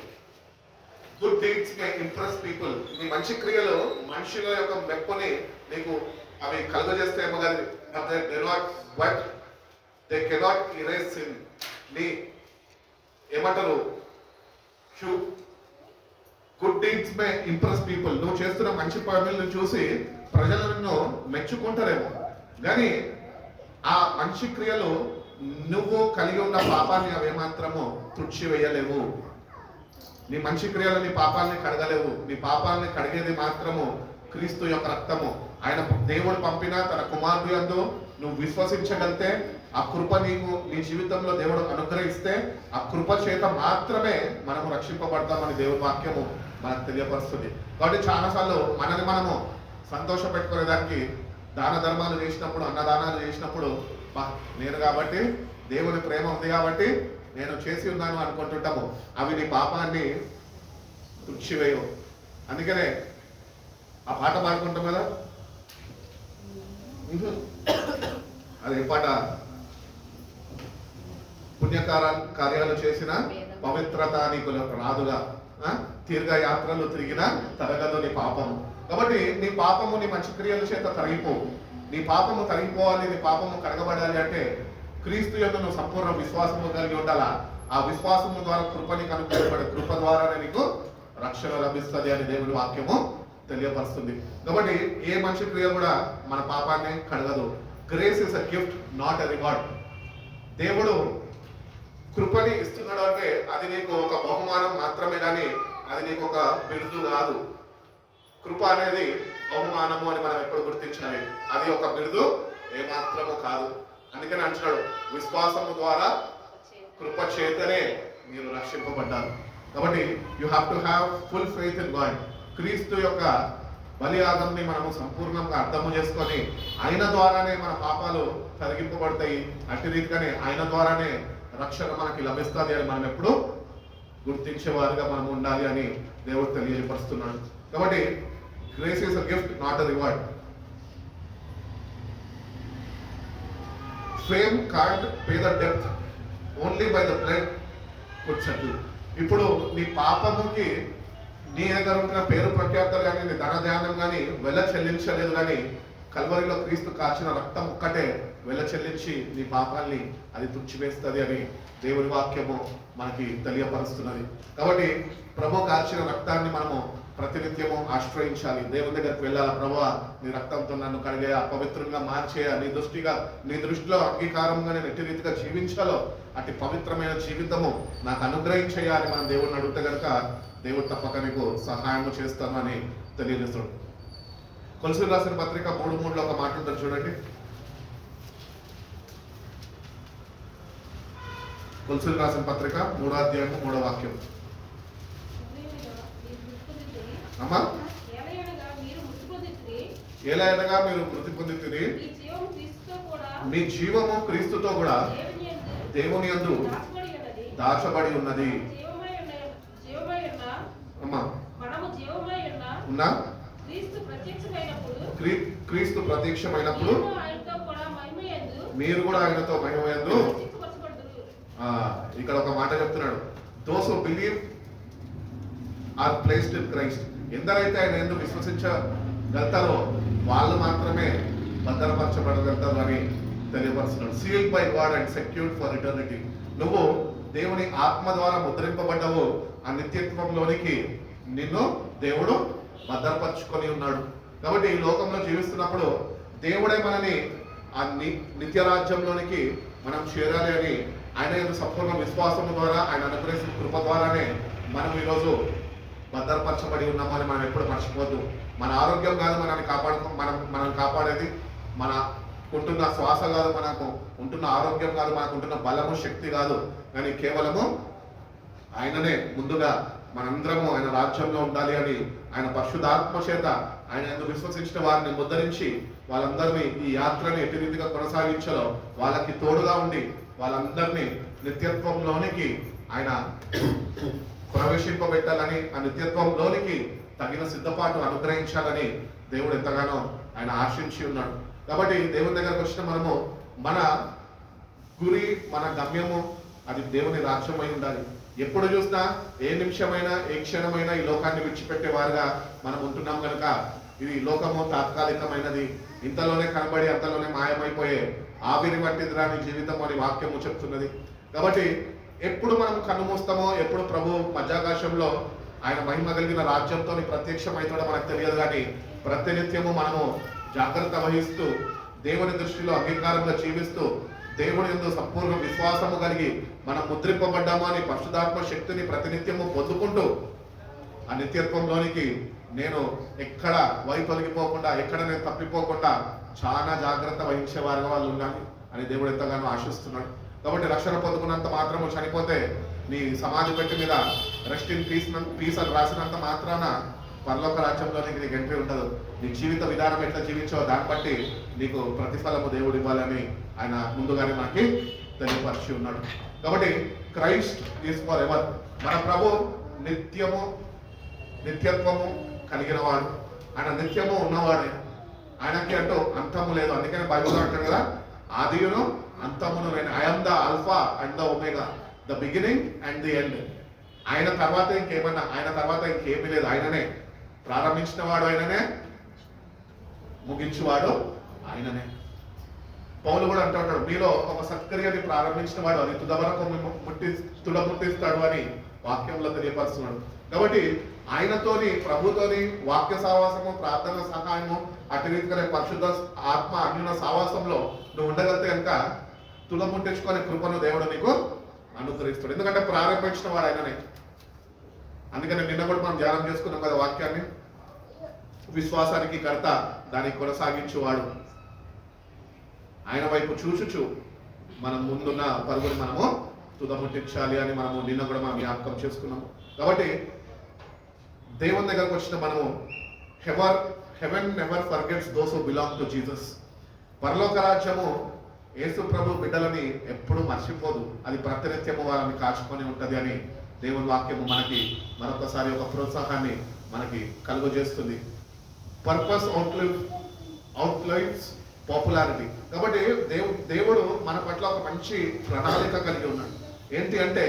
గుడ్ డీడ్స్ మే ఇంప్రెస్ పీపుల్. నీ మంచి క్రియలు మనుషుల యొక్క మెప్పుని నీకు అవి కలుగజేస్తాయేమో కానీ దే కెనాట్ ఇరేజ్ సిన్. నీ ఏమంటారు, గుడ్ డీడ్స్ మే ఇంప్రెస్ పీపుల్. నువ్వు చేస్తున్న మంచి పనులను చూసి ప్రజలు నిన్ను మెచ్చుకుంటారేమో, కానీ ఆ మంచి క్రియలు నువ్వు కలిగి ఉన్న పాపాన్ని అవేమాత్రము తుడిచివేయలేవు. నీ మంచి క్రియలు నీ పాపాలని కడగలేవు. నీ పాపాలని కడిగేది మాత్రము క్రీస్తు యొక్క రక్తము. ఆయన దేవుడు పంపిన తన కుమారుడు యందు నువ్వు విశ్వసించగలితే, ఆ కృప నీకు నీ జీవితంలో దేవుడు అనుగ్రహిస్తే, ఆ కృప చేత మాత్రమే మనము రక్షింపబడతామని దేవుని వాక్యము మనకు తెలియపరుస్తుంది. కాబట్టి చాలాసార్లు మనము సంతోష పెట్టుకునేదానికి దాన ధర్మాలు చేసినప్పుడు, అన్నదానాలు చేసినప్పుడు, నేను కాబట్టి దేవుని ప్రేమ ఉంది కాబట్టి నేను చేసి ఉన్నాను అనుకుంటుంటాము. అవి నీ పాపాన్ని తుడిచివేయవు. అందుకనే ఆ పాట పాడుకుంటాం కదా, అది పాట, కార్యాలు చేసిన పవిత్రత నీకు రాదుగా, తీర్థయాత్రలు తిరిగిన తరగదు నీ పాపము. కాబట్టి నీ పాపము నీ మంచి క్రియల చేత తరిగిపోవు. నీ పాపము తరిగిపోవాలి, నీ పాపము కడగబడాలి అంటే క్రీస్తు యొక్క నువ్వు సంపూర్ణ విశ్వాసము కలిగి ఉండాలా. ఆ విశ్వాసము ద్వారా కృపని కనుగొనబడే కృప ద్వారానే నీకు రక్షణ లభిస్తుంది అని దేవుని వాక్యము తెలియపరుస్తుంది. కాబట్టి ఏ మంచి క్రియ కూడా మన పాపాన్ని కడగదు. Grace is a gift, not a reward. దేవుడు కృపని ఇస్తున్నాడు అంటే అది నీకు ఒక బహుమానం మాత్రమే కానీ అది నీకు ఒక బిరుదు కాదు. కృప అనేది బహుమానము అని మనం ఎప్పుడు గుర్తించాలి. అది ఒక బిరుదు ఏమాత్రము కాదు. అందుకని అంటున్నాడు, విశ్వాసము ద్వారా కృప చేతనే మీరు రక్షింపబడ్డారు. కాబట్టి you have to have full faith in God. క్రీస్తు యొక్క బలియాగంని మనము సంపూర్ణంగా అర్థము చేసుకొని ఆయన ద్వారానే మన పాపాలు తొలగింపబడతాయి. అట్టి రీతిగానే ఆయన ద్వారానే రక్షణ మనకి లభిస్తుంది అని మనం ఎప్పుడు గుర్తించేవారుగా మనం ఉండాలి అని దేవుడు తెలియపరుస్తున్నాడు. కాబట్టి grace is a gift, not a reward. Fame can't pay the depth, only by the blood could settle. ఇప్పుడు నీ పాపముకి నీ దగ్గర ఉంటున్న పేరు ప్రఖ్యాతలు కానీ నీ ధన ధ్యానం కానీ వెల చెల్లించలేదు. కానీ కల్వరిలో క్రీస్తు కాచిన రక్తం ఒక్కటే వెల చెల్లించి నీ పాపాల్ని అది తుడిచివేస్తుంది అని దేవుని వాక్యము మనకి తెలియపరుస్తున్నది. కాబట్టి ప్రభు కాచిన రక్తాన్ని మనము ప్రతినిత్యము ఆశ్రయించాలి. దేవుని దగ్గరికి వెళ్ళాలి. ప్రభువా, నీ రక్తంతో నన్ను కడిగే, అపవిత్రంగా మార్చేయ, నీ దృష్టిలో అంగీకారంగా నేను ఎట్టి రీతిగా జీవించాలో అట్టి పవిత్రమైన జీవితము నాకు అనుగ్రహించేయాలి మనం దేవుడిని అడిగితే కనుక దేవుడు తప్పక నీకు సహాయం చేస్తాను అని తెలియజేస్తాడు. కొలసీలు రాసిన పత్రిక 3:3 ఒక మాట ఉంటుంది చూడండి. కొలసీలు రాసిన పత్రిక 3వ అధ్యాయము 3వ వాక్యం. అమ్మా, ఏలయనగా మీరు మృతి పొందితిరి, మీ జీవము క్రీస్తుతో కూడా దేవుని యందు దాచబడి ఉన్నది. అమ్మా, ఉన్నా క్రీస్తు ప్రత్యక్షమైనప్పుడు మీరు కూడా ఆయనతో మహిమయందు. ఇక్కడ ఒక మాట చెప్తున్నాడు, those who believe are placed in Christ. ఎందరైతే ఆయన ఎందుకు విశ్వసించగలుగుతారో వాళ్ళు మాత్రమే భద్రపరచబడగలుగుతారు అని తెలియపరుస్తున్నాడు. Sealed by God and secured for eternity. నువ్వు దేవుని ఆత్మ ద్వారా ముద్రింపబడ్డవు. ఆ నిత్యత్వంలోనికి నిన్ను దేవుడు భద్రపరుచుకొని ఉన్నాడు. కాబట్టి ఈ లోకంలో జీవిస్తున్నప్పుడు దేవుడే మనని ఆ నిత్య రాజ్యంలోనికి మనం చేరాలి అని ఆయన సంపూర్ణ విశ్వాసం ద్వారా ఆయన అనుగ్రహించిన కృప ద్వారానే మనం ఈరోజు భద్రపరచబడి ఉన్నామని మనం ఎప్పుడు మర్చిపోద్దు. మన ఆరోగ్యం కాదు మనం కాపాడేది, మన ఉంటున్న శ్వాస కాదు, మనకు ఉంటున్న ఆరోగ్యం కాదు, మనకు ఉంటున్న బలము శక్తి కాదు, కానీ కేవలము ఆయననే ముందుగా మనందరము ఆయన రాజ్యంలో ఉండాలి అని ఆయన పరిశుద్ధాత్మ చేత ఆయన ఎందుకు విశ్వసించిన వారిని ముద్రించి వాళ్ళందరినీ ఈ యాత్రని ఎట్టి రీతిగా కొనసాగించాలో వాళ్ళకి తోడుగా ఉండి వాళ్ళందరినీ నిత్యత్వంలోనికి ఆయన ప్రవేశింపబెట్టాలని, ఆ నిత్యత్వంలోనికి తగిన సిద్ధపాటు అనుగ్రహించాలని దేవుడు ఎంతగానో ఆయన ఆశించి ఉన్నాడు. కాబట్టి దేవుని దగ్గరకు వచ్చిన మనము మన గురి, మన గమ్యము అది దేవుని రాజ్యమై ఉండాలి. ఎప్పుడు చూసినా ఏ నిమిషమైనా ఏ క్షణమైనా ఈ లోకాన్ని విడిచిపెట్టే వారుగా మనం ఉంటున్నాం కనుక ఇది లోకము తాత్కాలికమైనది, ఇంతలోనే కనబడి అంతలోనే మాయమైపోయే ఆవిరి వంటిది రాని జీవితం అని వాక్యము చెప్తున్నది. కాబట్టి ఎప్పుడు మనం కన్నుమూస్తామో, ఎప్పుడు ప్రభు మధ్యాకాశంలో ఆయన మహిమ కలిగిన రాజ్యంతో ప్రత్యక్షమవుతాడో మనకు తెలియదు. కానీ ప్రతినిత్యము మనము జాగ్రత్త వహిస్తూ దేవుని దృష్టిలో అంగీకారంగా జీవిస్తూ దేవుని యందు సంపూర్ణ విశ్వాసము కలిగి మనం ముద్రింపబడ్డాము అని పరిశుద్ధాత్మ శక్తిని ప్రతినిత్యము పొందుకుంటూ ఆ నిత్యత్వంలోనికి నేను ఎక్కడ వైతొలగిపోకుండా, ఎక్కడ నేను తప్పిపోకుండా చాలా జాగ్రత్త వహించే వారిగా వాళ్ళు ఉండాలి అని దేవుడు ఎంతగానో ఆశిస్తున్నాడు. కాబట్టి రక్షణ పొందుకున్నంత మాత్రము చనిపోతే నీ సమాధి పెట్టి మీద రెస్ట్ ఇన్ పీస్ అని రాసినంత మాత్రాన పరలోక రాజ్యంలోనికి నీకు ఎంట్రీ ఉండదు. నీ జీవిత విధానం ఎట్లా జీవించావో దాన్ని బట్టి నీకు ప్రతిఫలము దేవుడు ఇవ్వాలని ఆయన ముందుగానే మనకి తెలియపరిచి ఉన్నాడు. కాబట్టి క్రైస్ట్ ఈజ్ ఫర్ ఎవర్. మన ప్రభు నిత్యత్వము కలిగిన వాడు, ఆయన నిత్యము ఉన్నవాడే, ఆయనకి అంటూ అంతము లేదు. అందుకనే బైబిల్ అంటాడు కదా, ఆదియును అంతమును నేను, I'm the alpha and the omega, the beginning and the end. ఆయన తర్వాత ఇంకేమీ లేదు. ఆయననే ప్రారంభించిన వాడు, ఆయననే ముగించువాడు ఆయననే. పౌలు కూడా అంటూ ఉంటాడు, మీలో ఒక సత్క్రియని ప్రారంభించిన వాడు అది తుదవరకు ముట్టిస్తాడు అని వాక్యంలో తెలియపరుస్తున్నాడు. కాబట్టి ఆయనతోని, ప్రభుతోని వాక్య సావాసము, ప్రార్థన సహాయము, అటు రీతిగానే పరిశుద్ధ ఆత్మ అన్యున సావాసంలో నువ్వు ఉండగలితే కనుక తులముట్టించుకునే కృపను దేవుడు నీకు అనుగ్రహిస్తాడు. ఎందుకంటే ప్రారంభించిన వాడు ఆయననే. అందుకని నిన్న కూడా మనం ధ్యానం చేసుకున్నాం కదా వాక్యాన్ని, విశ్వాసానికి కర్త, దానికి కొనసాగించువాడు. ఆయన వైపు చూచుచు మనం ముందున్న పరుగుని మనము తుదముట్టించాలి అని మనము నిన్న కూడా మనం జ్ఞాపకం చేసుకున్నాము. కాబట్టి దేవుని దగ్గరకు వచ్చిన మనము heaven never forgets those who belong to Jesus. పరలోక రాజ్యము యేసు ప్రభు బిడ్డలని ఎప్పుడూ మర్చిపోదు, అది ప్రతినిత్యము వారిని కాచుకొని ఉంటది అని దేవుని వాక్యము మనకి మరొకసారి ఒక ప్రోత్సాహాన్ని మనకి కలుగజేస్తుంది. Purpose అవుట్లైవ్స్ popularity. కాబట్టి దేవుడు మన పట్ల ఒక మంచి ప్రణాళిక కలిగి ఉన్నాడు. ఏంటి అంటే,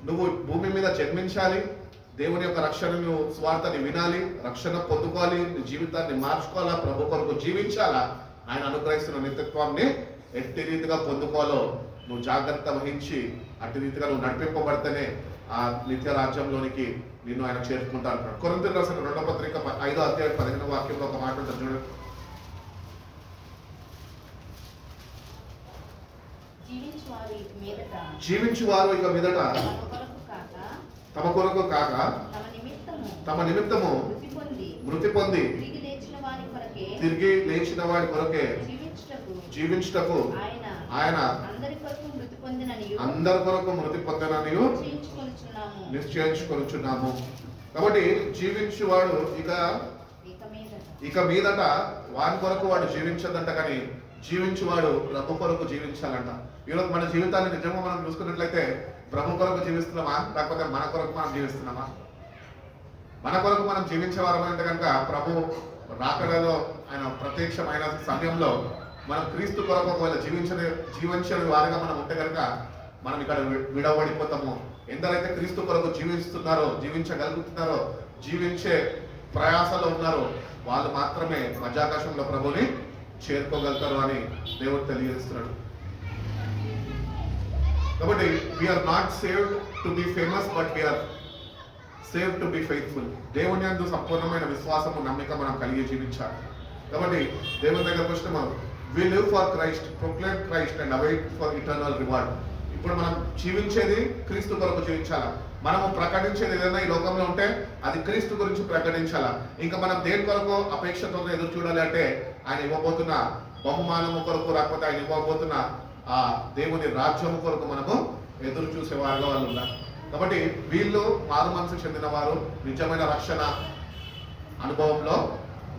నువ్వు భూమి మీద జన్మించాలి, దేవుని యొక్క రక్షణను, స్వార్థని వినాలి, రక్షణ పొందుకోవాలి, నీ జీవితాన్ని మార్చుకోవాలా, ప్రభు కొరకు జీవించాలా, ఆయన అనుగ్రహిస్తున్న నిత్యత్వాన్ని ఎట్టి రీతిగా పొందుకోవాలో నువ్వు జాగ్రత్త వహించి అట్టి రీతిగా నువ్వు నడిపింపబడితేనే ఆ నిత్య రాజ్యంలోనికి నిన్ను ఆయన చేరుకుంటా అంటున్నాడు. కొరింథీయులకు రాసిన 2వ పత్రిక 5వ అధ్యాయం 15వ వాక్యంలో ఒక మాట ఉంటుంది చూడండి. జీవించువారు ఇక మీదట తమ కొరకు కాక తమ నిమిత్తము మృతి పొంది తిరిగి లేచిన వారి కొరకే జీవించుటకు ఆయన అందరి కొరకు మృతి పొందనని నిశ్చయించుకొనుచున్నాము. కాబట్టి జీవించువాడు ఇక మీదట వాని కొరకు వాడు జీవించదంట, కానీ జీవించువాడు ప్రభు కొరకు జీవించాలంట. ఈరోజు మన జీవితాన్ని నిజంగా మనం చూసుకున్నట్లయితే ప్రభు కొరకు జీవిస్తున్నామా, లేకపోతే మన కొరకు మనం జీవిస్తున్నామా? మన కొరకు మనం జీవించేవారం అంటే కనుక ప్రభు రాకడలో ఆయన ప్రత్యక్షమైన సమయంలో మనం క్రీస్తు కొరకు ఒకవేళ జీవించని వారిగా మనం ఉంటే కనుక మనం ఇక్కడ విడవడిపోతాము. ఎందరైతే క్రీస్తు కొరకు జీవిస్తున్నారో, జీవించగలుగుతున్నారో, జీవించే ప్రయాసలో ఉన్నారో వాళ్ళు మాత్రమే మధ్యాకాశంలో ప్రభుని చేరుకోగలుగుతారు అని దేవుడు తెలియజేస్తున్నాడు. కాబట్టి we're not saved to be famous, but we're saved to be faithful. దేవుని యందు సంపూర్ణమైన విశ్వాసము, నమ్మిక మనం కలిగి జీవించాలి. కాబట్టి దేవుని దగ్గరకు వచ్చిన మనం we live for Christ, proclaim Christ and await for eternal reward. ఇప్పుడు మనం జీవించేది క్రీస్తు కొరకు జీవించాలా. మనము ప్రకటించేది ఏదైనా ఈ లోకంలో ఉంటే అది క్రీస్తు గురించి ప్రకటించాలా. ఇంకా మనం దేని కొరకు అపేక్షతో ఎదురు చూడాలి అంటే ఆయన ఇవ్వబోతున్న బహుమానము కొరకు, రాకపోతే ఆయన ఇవ్వబోతున్న ఆ దేవుని రాజ్యము కొరకు మనము ఎదురు చూసే వారిలో వాళ్ళు ఉన్నారు. కాబట్టి వీళ్ళు మారు మనసు చెందిన వారు, నిజమైన రక్షణ అనుభవంలో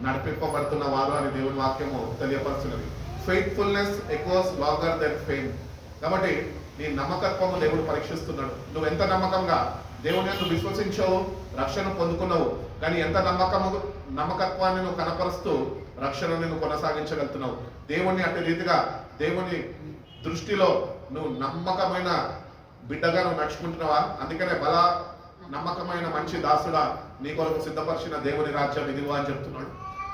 నడిపింపబడుతున్న వారు అని దేవుని వాక్యము తెలియపరుస్తున్నది. Faithfulness echoes longer than fame. కాబట్టి నీ నమ్మకత్వము దేవుడు పరీక్షిస్తున్నాడు. నువ్వు ఎంత నమ్మకంగా దేవుని యందు విశ్వసించావు, రక్షణ పొందుకున్నావు, కానీ ఎంత నమ్మకత్వాన్ని నువ్వు కనపరుస్తూ రక్షణని నువ్వు కొనసాగించగలుగుతున్నావు. దేవుణ్ణి అట్టి రీతిగా దేవుని దృష్టిలో నువ్వు నమ్మకమైన బిడ్డగా నువ్వు నడుచుకుంటున్నావా? అందుకనే నమ్మకమైన మంచి దాసుడా, నీ కొరకు సిద్ధపరిచిన దేవుని రాజ్యం ఇదిగో అని చెప్తున్నాడు.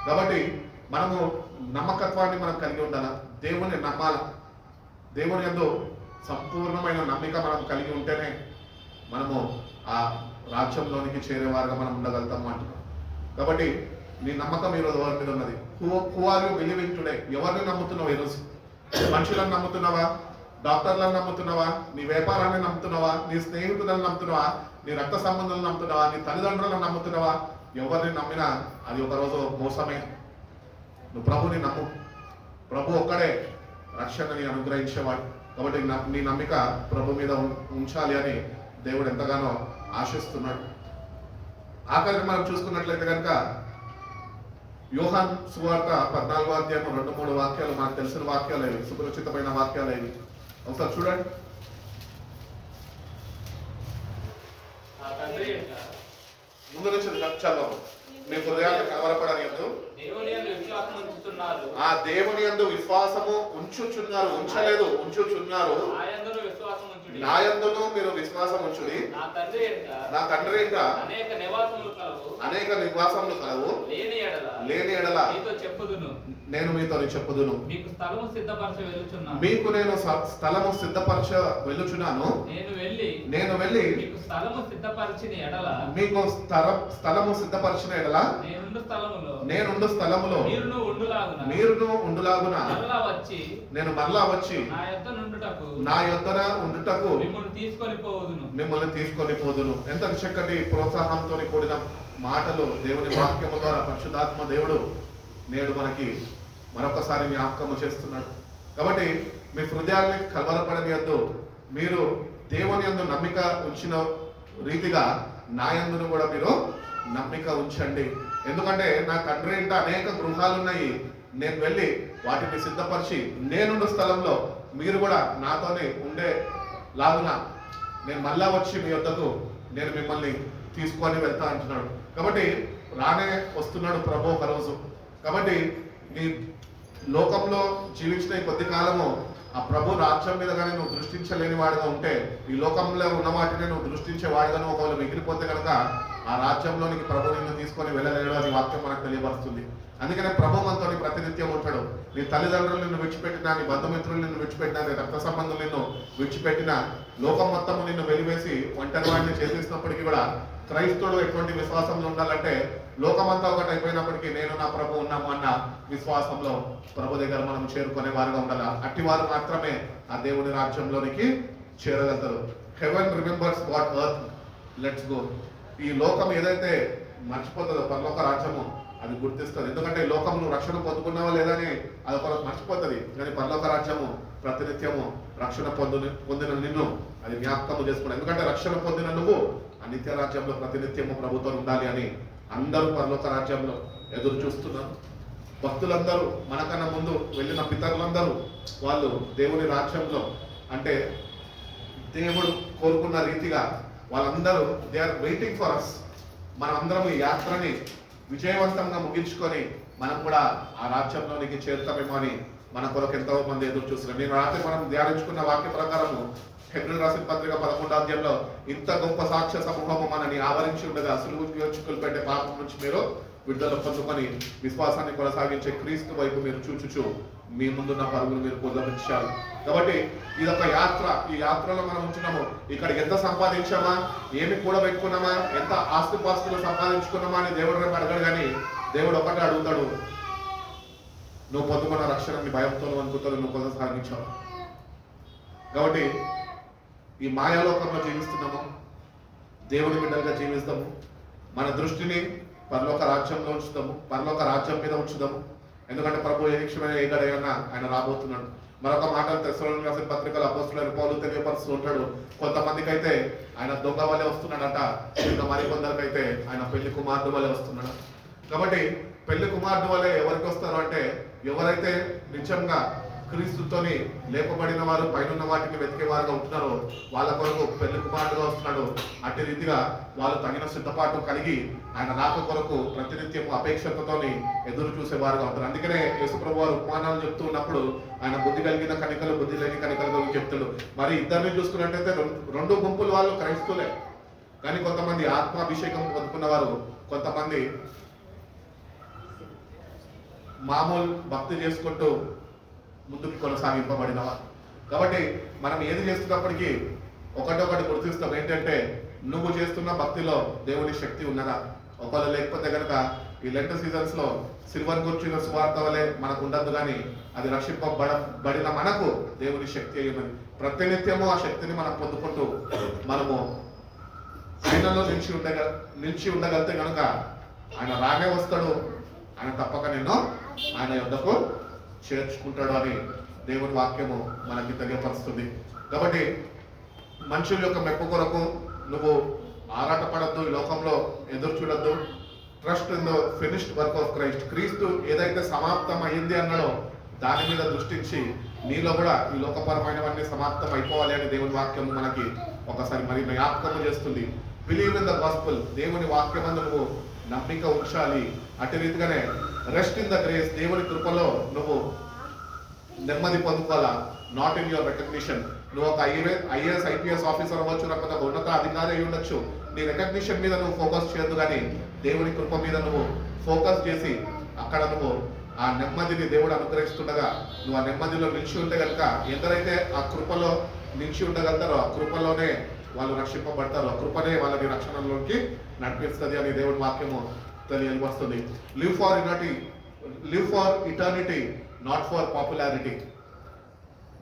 కాబట్టి మనము నమ్మకత్వాన్ని మనం కలిగి ఉండాలా, దేవుని నమ్మాలా. దేవుని యందు సంపూర్ణమైన నమ్మిక మనం కలిగి ఉంటేనే మనము ఆ రాజ్యంలోనికి చేరేవారుగా మనం ఉండగలుగుతాము అంటున్నాం. కాబట్టి నీ నమ్మకం ఈరోజు ఎవరి మీద ఉన్నది? Who are you believing today? ఎవరిని నమ్ముతున్నావు ఈరోజు? మనుషులను నమ్ముతున్నావా? డాక్టర్లను నమ్ముతున్నావా? నీ వ్యాపారాన్ని నమ్ముతున్నావా? నీ స్నేహితులను నమ్ముతున్నావా? నీ రక్త సంబంధాలను నమ్ముతున్నావా? నీ తల్లిదండ్రులను నమ్ముతున్నావా? ఎవరిని నమ్మినా అది ఒకరోజు మోసమే. నువ్వు ప్రభుని నమ్ము. ప్రభు ఒక్కడే రక్షణని అనుగ్రహించేవాడు. కాబట్టి నీ నమ్మిక ప్రభు మీద ఉంచాలి అని దేవుడు ఎంతగానో ఆశిస్తున్నాడు. ఆఖరికి మనం చూసుకున్నట్లయితే కనుక యోహాన్ సువార్త 14వ అధ్యాయం 2-3 వాక్యాలు మనకు తెలిసిన వాక్యాలు ఏవి, సుపరిచితమైన వాక్యాలు ఏవి? ఒకసారి చూడండి. ముందు నుంచి చదవము. మీ హృదయాన్ని కలవరపడనియద్దు. ఆ దేవుని యందు విశ్వాసము ఉంచుచున్నారు, ఉంచలేదు, ఉంచుచున్నారు. నా యందును మీరు విశ్వాసం ఉంచుడి. నా తండ్రి యొక్క అనేక నివాసములు కలవు. లేని ఎడల నేను మీతో చెప్పుదును. మీకు నేను స్థలము సిద్ధపరచ వెళ్ళుచున్నాను. నేను వెళ్ళి మీకు స్థలము సిద్ధపరచిన ఎడల నేనుండు స్థలములో మీరును ఉండులాగున నేను మరలా వచ్చి నా యొద్దన ఉండుటకు మిమ్మల్ని తీసుకొని పోదును. ఎంత చక్కటి ప్రోత్సాహంతో కూడిన మాటలు దేవుని వాక్యము ద్వారా పరిశుద్ధాత్మ దేవుడు నేడు మనకి మరొకసారి జ్ఞాపకము చేస్తున్నాడు. కాబట్టి మీ హృదయాన్ని కలవరపడనియద్దు. మీరు దేవుని యందు నమ్మిక ఉంచిన రీతిగా నా యందును కూడా మీరు నమ్మిక ఉంచండి. ఎందుకంటే నా తండ్రి ఇంట అనేక గృహాలు ఉన్నాయి. నేను వెళ్ళి వాటిని సిద్ధపరిచి నేనున్న స్థలంలో మీరు కూడా నాతోనే ఉండే లాగున నేను మళ్ళా వచ్చి మీ వద్దకు నేను మిమ్మల్ని తీసుకొని వెళ్తా అంటున్నాడు. కాబట్టి రానే వస్తున్నాడు ప్రభు ఒక రోజు. కాబట్టి నీ లోకంలో జీవించిన ఈ కొద్ది కాలము ఆ ప్రభు రాజ్యం మీద కానీ నువ్వు దృష్టించలేని వాడుగా ఉంటే, ఈ లోకంలో ఉన్న వాటిని నువ్వు దృష్టించే వాడుగాను ఒకవేళ మిగిలిపోతే కనుక ఆ రాజ్యంలోనికి ప్రభు నిన్ను తీసుకొని వెళ్ళలేడు అని వాక్యం మనకు తెలియపరుస్తుంది. అందుకనే ప్రభు మనతో ప్రతినిత్యం ఉంటాడు. నీ తల్లిదండ్రులు నిన్ను విడిచిపెట్టినా, నీ బంధుమిత్రులు నిన్ను విడిచిపెట్టినా, నీ రక్త సంబంధులు నిన్ను విడిచిపెట్టినా, లోకం మొత్తము నిన్ను వెలివేసి ఒంటరి వాడిని చేసేసినప్పటికీ కూడా క్రైస్తవుడు ఎటువంటి విశ్వాసంలో ఉండాలంటే లోకమంతా ఒకటి అయిపోయినప్పటికీ నేను నా ప్రభు ఉన్నాము అన్న విశ్వాసంలో ప్రభు దగ్గర మనం చేరుకునే వారుగా ఉండాలి. అట్టి వారు మాత్రమే ఆ దేవుని రాజ్యంలోనికి చేరగలుగుతారు. Heaven remembers what earth lets go. ఈ లోకం ఏదైతే మర్చిపోతుందో పరలోక రాజ్యము అది గుర్తిస్తుంది. ఎందుకంటే ఈ లోకం నువ్వు రక్షణ పొందుకున్నావా లేదా అని అది ఒక మర్చిపోతుంది. కానీ పరలోక రాజ్యము ప్రతినిత్యము రక్షణ పొందిన నిన్ను అది జ్ఞాపకము చేసుకున్నావు. ఎందుకంటే రక్షణ పొందిన నువ్వు ఆ నిత్య రాజ్యంలో ప్రతినిత్యము ప్రభుత్వం ఉండాలి అని అందరూ పరలోక రాజ్యంలో ఎదురు చూస్తున్నారు. భక్తులందరూ మనకన్నా ముందు వెళ్ళిన పితరులందరూ వాళ్ళు దేవుని రాజ్యంలో అంటే దేవుడు కోరుకున్న రీతిగా వాళ్ళందరూ they are waiting for us. మనం అందరం ఈ యాత్రని విజయవంతంగా ముగించుకొని మనం కూడా ఆ రాజ్యంలోనికి చేరుతామేమో అని మన కొరకు ఎంతో మంది ఎదురు చూస్తున్నారు. నేను రాత్రి మనం ధ్యానించుకున్న వాక్య ప్రకారము హెబ్రీయులకు రాసిన పత్రిక 11వ అధ్యాయంలో ఇంత గొప్ప సాక్ష్య సమూహము మనని ఆవరించి ఉండగా సులువుగా పెట్టే పాపం నుంచి మీరు విడుదల పొందుకొని విశ్వాసాన్ని కొనసాగించే క్రీస్తు వైపు మీరు చూచుచు మీ ముందున్న పరుగులు మీరు పొందపించాలి. కాబట్టి ఇదొక యాత్ర. ఈ యాత్రలో మనం ఉంటున్నాము. ఇక్కడ ఎంత సంపాదించామా, ఏమి కూడబెట్టుకున్నామా, ఎంత ఆస్తిపాస్తులు సంపాదించుకున్నామా అని దేవుడు రేపు అడగడు. కానీ దేవుడు ఒకటే అడుగుతాడు, నువ్వు పొందుకున్న రక్షణని భయంతో అనుకుంటాను నువ్వు కొనసాగించావు. కాబట్టి ఈ మాయాలోకంలో జీవిస్తున్నాము, దేవుని బిడ్డలుగా జీవిస్తాము. మన దృష్టిని పరలోక రాజ్యంలో ఉంచుతాము, పరలోక రాజ్యం మీద ఉంచుదాము. ఎందుకంటే ప్రభు ఏ నిమిషమైన ఏ గడియన్నా ఆయన రాబోతున్నాడు. మరొక మాట తెస్సలోనికీయులకు రాసిన పత్రికలో అపోస్తలుడైన పౌలు తెలియపరుస్తూ ఉంటాడు. కొంతమందికి అయితే ఆయన దొంగ వలె వస్తున్నాడట, ఇంకా మరికొందరికైతే ఆయన పెళ్లి కుమారుడు వలె వస్తున్నాడు. కాబట్టి పెళ్లి కుమారుడు వలె ఎవరికి వస్తారు అంటే ఎవరైతే నిజంగా క్రీస్తుతోని లేపబడిన వారు పైన వాటిని వెతికే వారుగా ఉంటున్నారో వాళ్ళ కొరకు పెళ్లి కుమారుడుగా వస్తున్నాడు. అట్టి రీతిగా వాళ్ళు తగిన సిద్ధపాటు కలిగి ఆయన రాక కొరకు ప్రతినిత్యం అపేక్షతతోని ఎదురు చూసేవారుగా ఉంటారు. అందుకనే యేసుప్రభు వారు ఉపమానాలు చెప్తూ ఉన్నప్పుడు ఆయన బుద్ధి కలిగిన కనికలు, బుద్ధి లేని కనికలు గురించి చెప్తాడు. మరి ఇద్దరిని చూసుకున్నట్టయితే రెండు గుంపుల వాళ్ళు క్రైస్తువులే. కానీ కొంతమంది ఆత్మాభిషేకం పొందుకున్న వారు, కొంతమంది మామూలు భక్తి చేసుకుంటూ ముందుకు కొనసాగింపబడినవారు. కాబట్టి మనం ఏది చేస్తున్నప్పటికీ ఒకటొకటి గుర్తిస్తాం. ఏంటంటే నువ్వు చేస్తున్న భక్తిలో దేవుని శక్తి ఉన్నదా? ఒకవేళ లేకపోతే కనుక ఈ లెంట్ సీజన్స్ లో సిల్వర్ కూర్చున్న సువార్త వలె మనకు ఉండదు, కానీ అది రక్షింపబడిన మనకు దేవుని శక్తి అయి ఉన్నది. ప్రతినిత్యము ఆ శక్తిని మనం పొందుకుంటూ మనము ఆయనలో నిలిచి ఉండగలిగితే కనుక ఆయన రానే వస్తాడు, ఆయన తప్పక నిన్ను ఆయన యొద్దకు చేర్చుకుంటాడు అని దేవుని వాక్యము మనకి తెలియపరుస్తుంది. కాబట్టి మనుషుల యొక్క మెప్పు కొరకు నువ్వు ఆరాటపడద్దు, ఈ లోకంలో ఎదురు చూడద్దు. Trust in the finished work of Christ. క్రీస్తు ఏదైతే సమాప్తం అయింది అన్నాడో దాని మీద దృష్టించి నీలో కూడా ఈ లోకపరమైనవన్నీ సమాప్తం అయిపోవాలి అని దేవుని వాక్యం మనకి ఒకసారి మరి జ్ఞాపకం చేస్తుంది. Believe in the gospel. దేవుని వాక్యమందు నువ్వు నమ్మిక ఉంచాలి. అటు రీతిగానే రెస్ట్ ఇన్ ద గ్రేస్. దేవుని కృపలో నువ్వు నెమ్మది పొందుకోవాలా. Not in your recognition. నువ్వు ఒక ఐఏఎస్ ఐపీఎస్ ఆఫీసర్ అవ్వచ్చు, లేకపోతే ఒక ఉన్నత అధికారి అయి ఉండొచ్చు. నీ రికగ్నిషన్ మీద నువ్వు ఫోకస్ చేయొద్దు, కానీ దేవుని కృప మీద నువ్వు ఫోకస్ చేసి అక్కడ నువ్వు ఆ నెమ్మదిని దేవుడు అనుగ్రహిస్తుండగా నువ్వు ఆ నెమ్మదిలో నిలిచి ఉంటే కనుక ఎందరైతే ఆ కృపలో నిలిచి ఉండగలుగుతారో ఆ కృపలోనే వాళ్ళు రక్షింపబడతారు. ఆ కృపనే వాళ్ళని రక్షణలోకి నడిపిస్తుంది అని దేవుడి వాక్యము తెలియవస్తుంది. Live for eternity not for popularity.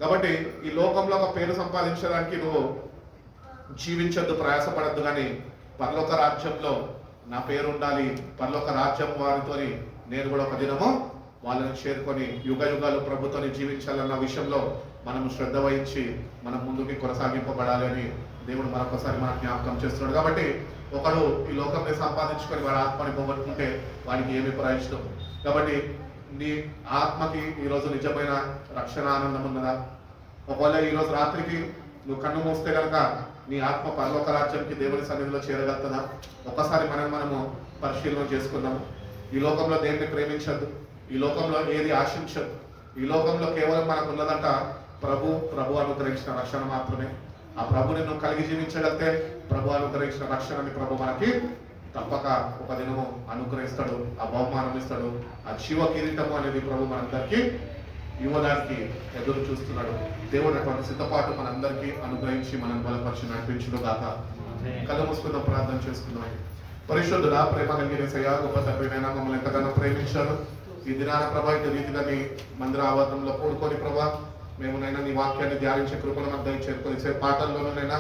కాబట్టి ఈ లోకంలో ఒక పేరు సంపాదించడానికి నువ్వు జీవించద్దు, ప్రయాసపడద్దు, కానీ పరలోక రాజ్యంలో నా పేరు ఉండాలి, పరలోక రాజ్యం వారితోని నేను కూడా ఒక దినము వాళ్ళని చేరుకొని యుగ యుగాలు ప్రభుత్వాన్ని జీవించాలన్న విషయంలో మనం శ్రద్ధ వహించి మనం ముందుకి కొనసాగింపబడాలి అని దేవుడు మరొకసారి మనకు జ్ఞాపకం చేస్తున్నాడు. కాబట్టి ఒకడు ఈ లోకంని సంపాదించుకొని వాడి ఆత్మని పోగొట్టుకుంటే వాడికి ఏమి ప్రయోజనం? కాబట్టి నీ ఆత్మకి ఈరోజు నిజమైన రక్షణ ఆనందం ఉన్నదా? ఒకవేళ ఈరోజు రాత్రికి నువ్వు కన్ను మూస్తే కనుక నీ ఆత్మ పరలోక రాజ్యానికి దేవుని సన్నిధిలో చేరగలుగుతుందా? ఒకసారి మనము పరిశీలన చేసుకుందాము. ఈ లోకంలో దేన్ని ప్రేమించద్దు, ఈ లోకంలో ఏది ఆశించద్దు. ఈ లోకంలో కేవలం మనకు ఉన్నదంట ప్రభు అనుగ్రహించిన రక్షణ మాత్రమే. ఆ ప్రభుని నువ్వు కలిగి జీవించగలిగితే ప్రభు అనుగ్రహించిన రక్షణని ప్రభు మనకి తప్పక ఒక దినము అనుగ్రహిస్తాడు, ఆ బహుమానం ఇస్తాడు. ఆ జీవ కిరీటము అనేది ప్రభు మనందరికీ ఇవ్వడానికి ఎదురు చూస్తున్నాడు. దేవుడు అటువంటి సిద్ధపాటు మనందరికీ అనుగ్రహించి మనం బలపరిచి నడిపించుడు గాక. కళ్ళు మూసుకుందాం, ప్రార్థన చేసుకుందాం. పరిశుద్ధుడా, ప్రేమ కలిగిన సయా గొప్ప తండ్రినైనా మమ్మల్ని ఎంతగానో ప్రేమించారు. ఈ దినాన ప్రభా ఇటు రీతిగా నీ మందిర ఆవరణంలో కూడుకొని ప్రభా మేమునైనా నీ వాక్యాన్ని ధ్యానించే కృపను మాకు దయచేసి పాటల్లోనైనా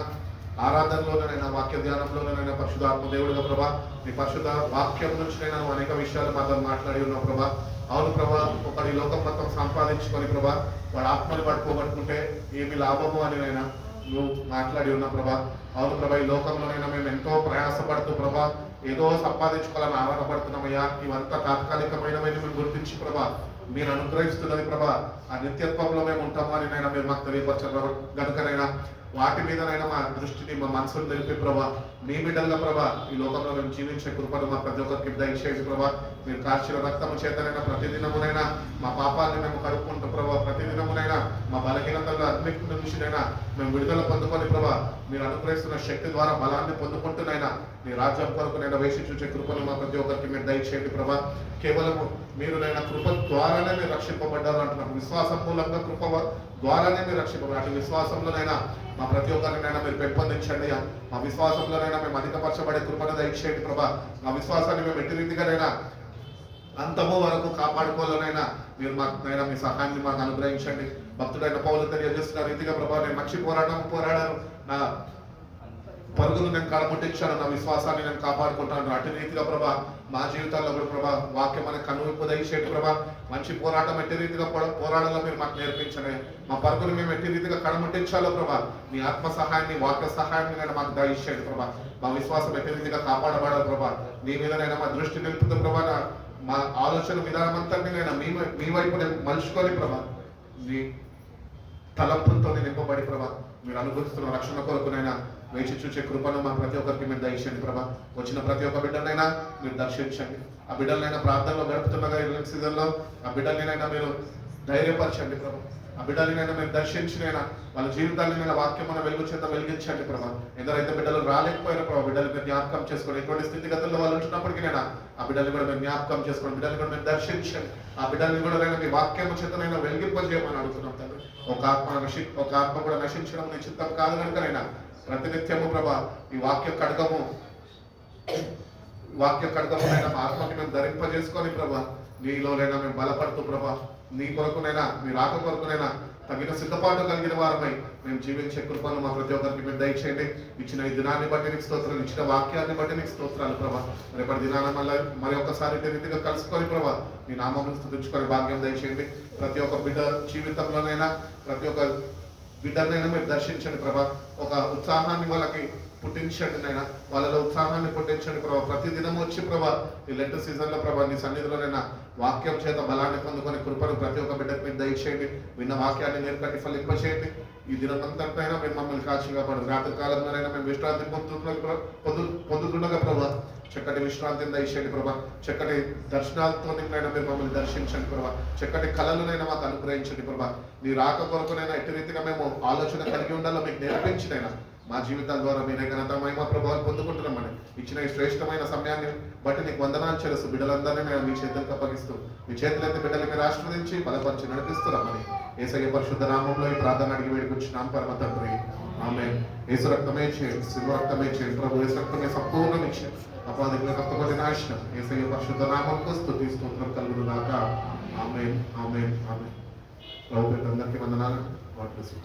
ఆరాధనలోనైనా వాక్య ధ్యానంలోనైనా పరిశుద్ధాత్మ దేవుడుగా ప్రభా నీ పరిశుద్ధ వాక్యం నుంచి నేను అనేక విషయాలు మాతో మాట్లాడి ఉన్నావు ప్రభా. అవును ప్రభా, ఒకటి లోకం మొత్తం సంపాదించుకొని ప్రభా వాడు ఆత్మని పట్టుకోబట్టుకుంటే ఏమి లాభము అని నైనా నువ్వు మాట్లాడి ఉన్నావు ప్రభా. అవును ప్రభా, ఈ లోకంలోనైనా మేము ఎంతో ప్రయాసపడుతూ ప్రభా ఏదో సంపాదించుకోవాలని ఆరాటపడుతున్నామయ్యా. ఇవంతా తాత్కాలికమైనవని మేము గుర్తించి ప్రభా మీరు అనుగ్రహిస్తున్నది ప్రభా ఆ నిత్యత్వంలో మేము ఉంటాము అని నైనా మీరు మాకు తెలియపరచారు గనుకనైనా వాటి మీదనైనా మా దృష్టిని మా మనసును తెలిపి ప్రభా మీ బిడ్డలుగా ప్రభా ఈ లోకంలో మేము జీవించే కృపను మా ప్రతి ఒక్కరికి దయచేసి ప్రభా మీరు కార్చిన రక్తము చేతనైనా ప్రతిదినమునైనా మా పాపాలని మేము కడుక్కుంటూ ప్రభా ప్రతిదినమునైనా మా బలహీనతల్లో అన్నిటి నుంచినైనా మేము విడుదల పొందుకొని ప్రభా మీరు అనుగ్రహిస్తున్న శక్తి ద్వారా బలాన్ని పొందుకుంటూనైనా మీ రాజ్యం కొరకు నేను వేసి చూసే కృపను మా ప్రతి ఒక్కరికి మీరు దయచేయండి ప్రభా. కేవలము మీరునైనా కృప ద్వారానే మీరు రక్షింపబడ్డారు అంటున్నారు. విశ్వాసం మూలంగా కృప ద్వారానే మీరు రక్షింపబడ్డారు. అటు విశ్వాసంలోనైనా మా ప్రతి ఒక్కరినైనా మీరు పెంపొందించండి. మా విశ్వాసంలోనైనా మేము అధికపరచబడే కృపను దయచేయండి ప్రభా. మా విశ్వాసాన్ని మేము ఎట్టి రీతిగానైనా అంతము వరకు కాపాడుకోవాలనైనా మీరు మాకునైనా మీ సహాయాన్ని మాకు అనుగ్రహించండి. భక్తుడైన పౌలు తెలియజేస్తున్న రీతిగా ప్రభా నేను మంచి పోరాడాను, నా పరుగును నేను కడముట్టించాను, నా విశ్వాసాన్ని నేను కాపాడుకుంటాను. అటు రీతిగా ప్రభా మా జీవితాల్లో కూడా ప్రభా వాక్యం అనే కనువిప్పు దయచేయండి ప్రభా. మంచి పోరాటం ఎట్టి రీతిగా పోరాడాలో మీరు మాకు నేర్పించండి. మా పరుగును మేము ఎట్టి రీతిగా కడముట్టించాలో ప్రభా మీ ఆత్మ సహాయాన్ని వాక్య సహాయాన్ని నేను మాకు దయచేయండి ప్రభా. మా విశ్వాసం ఎట్టి రీతిగా కాపాడబడాలి ప్రభా. నీ మీదనైనా మా దృష్టి నిలుపుతుంది ప్రభా. మా ఆలోచన విధానం అంతటిని నేను మీ వైపు నేను మలుచుకొని ప్రభా నీ తలంపులతో నింపబడి ప్రభా మీరు అనుభవిస్తున్న రక్షణ కొరకునైనా వేచి చూసే కృపను మా ప్రతి ఒక్కరికి మీరు దయచేయండి ప్రభా. వచ్చిన ప్రతి ఒక్క బిడ్డలైనా మీరు దర్శించండి. ఆ బిడ్డలనైనా ప్రార్థనలో గడుపుతుండగా ఈ సీజన్లో ఆ బిడ్డలనైనా మీరు ధైర్యపరచండి ప్రభా. ఆ బిడ్డలనైనా మీరు దర్శించినైనా వాళ్ళ జీవితాలనైనా వాక్యమైన వెలుగు చేత వెలిగించండి ప్రభా. ఎందరైతే బిడ్డలు రాలేకపోయినా ప్రభా బిడ్డలు మీరు జ్ఞాపకం చేసుకోండి. ఎటువంటి స్థితిగతుల్లో వాళ్ళు ఉంటున్నప్పటికీనైనా ఆ బిడ్డలు కూడా మీరు జ్ఞాపకం చేసుకోండి. బిడ్డలు కూడా మీరు దర్శించండి. ఆ బిడ్డల్ని కూడా మీ వాక్యం చేతనైనా వెలిగింపజేయమని అడుగుతున్నాం తండ్రి. ఒక ఆత్మ కూడా నశించడం నీ చిత్తం కాదు కనుకనైనా ప్రతినిత్యము ప్రభా ఈ వాక్య ఖడ్గము వాక్య ఖడ్గమునైనా మా ఆత్మకి మేము ధరింపజేసుకొని ప్రభా నీలోనైనా మేము బలపడుతూ ప్రభా నీ కొరకునైనా మీ రాక కొరకునైనా తగిన సిద్ధపాటు కలిగిన వారమై మేము జీవించే కృపను మా ప్రతి ఒక్కరికి మీరు దయచేయండి. ఇచ్చిన ఈ దినాన్ని బట్టి నీకు స్తోత్రాలు, ఇచ్చిన వాక్యాన్ని బట్టి నీకు స్తోత్రాలు ప్రభా. రేపటి దినాన మళ్ళీ మరి ఒక్కసారి ఇదే రీతిగా కలుసుకొని ప్రభా నీ నామమును స్తుతించుకొని భాగ్యం దయచేయండి. ప్రతి ఒక్క బిడ్డ జీవితంలోనైనా ప్రతి ఒక్క బిడ్డనైనా మీరు దర్శించండి ప్రభా. ఒక ఉత్సాహాన్ని వాళ్ళకి పుట్టించండి నైనా, వాళ్ళలో ఉత్సాహాన్ని పుట్టించండి ప్రభా. ప్రతి దినం వచ్చి ప్రభా ఈ లెంట్ సీజన్ లో ప్రభా నీ సన్నిధిలోనైనా వాక్యం చేత బలాన్ని పొందుకొని కృపను ప్రతి ఒక్క బిడ్డకు మీరు దయచేయండి. విన్న వాక్యాన్ని నేర్పండి, ఫలింపచేయండి. ఈ దినమంతటైనా మీరు మమ్మల్ని కాచి కాపాడు. రాత్రి కాలంలోనైనా మేము విశ్రాంతి పొందుతుండగా ప్రభా చక్కటి విశ్రాంతిని దయచేయండి ప్రభా. చక్కటి దర్శనాలతో మీరు మమ్మల్ని దర్శించండి ప్రభా. చక్కటి కళలనైనా మాకు అనుగ్రహించండి ప్రభా. నీ రాక కొరకునైనా ఎట్టి రీతిగా మేము ఆలోచన కలిగి ఉండాలో మీకు నేర్పించినైనా మా జీవితాల ద్వారా మీరే ఘనత మహిమ ప్రభావాలు పొందుకుంటున్నామని ఇచ్చిన ఈ శ్రేష్టమైన సమయాన్ని బట్టి నీకు వందనాలు చేస్తూ బిడ్డలందరినీ మేము మీ చేతులకు అప్పగిస్తూ మీ చేతులైతే బిడ్డలు మీరు ఆశీర్వదించి బలపరిచి నడిపిస్తున్నామని యేసయ్య పరిశుద్ధ నామంలో ఈ ప్రార్థన అడిగి వేడుకొచ్చినాం పరమ తండ్రి. ఆమేన్. యేసు రక్తమే చేయండి, శివ రక్తమే చేయండి ప్రభు. యేసు రక్తమే సంపూర్ణం ఇచ్చి అపాధికుల కష్టపడి నాశనం యేసయ్య పరిశుద్ధ నామంలో స్తుతి స్తోత్రం కలుగునుగాక. ఆమేన్ ఆమేన్ ఆమేన్. ప్రభు అందరికీ వందనాలు. God bless you.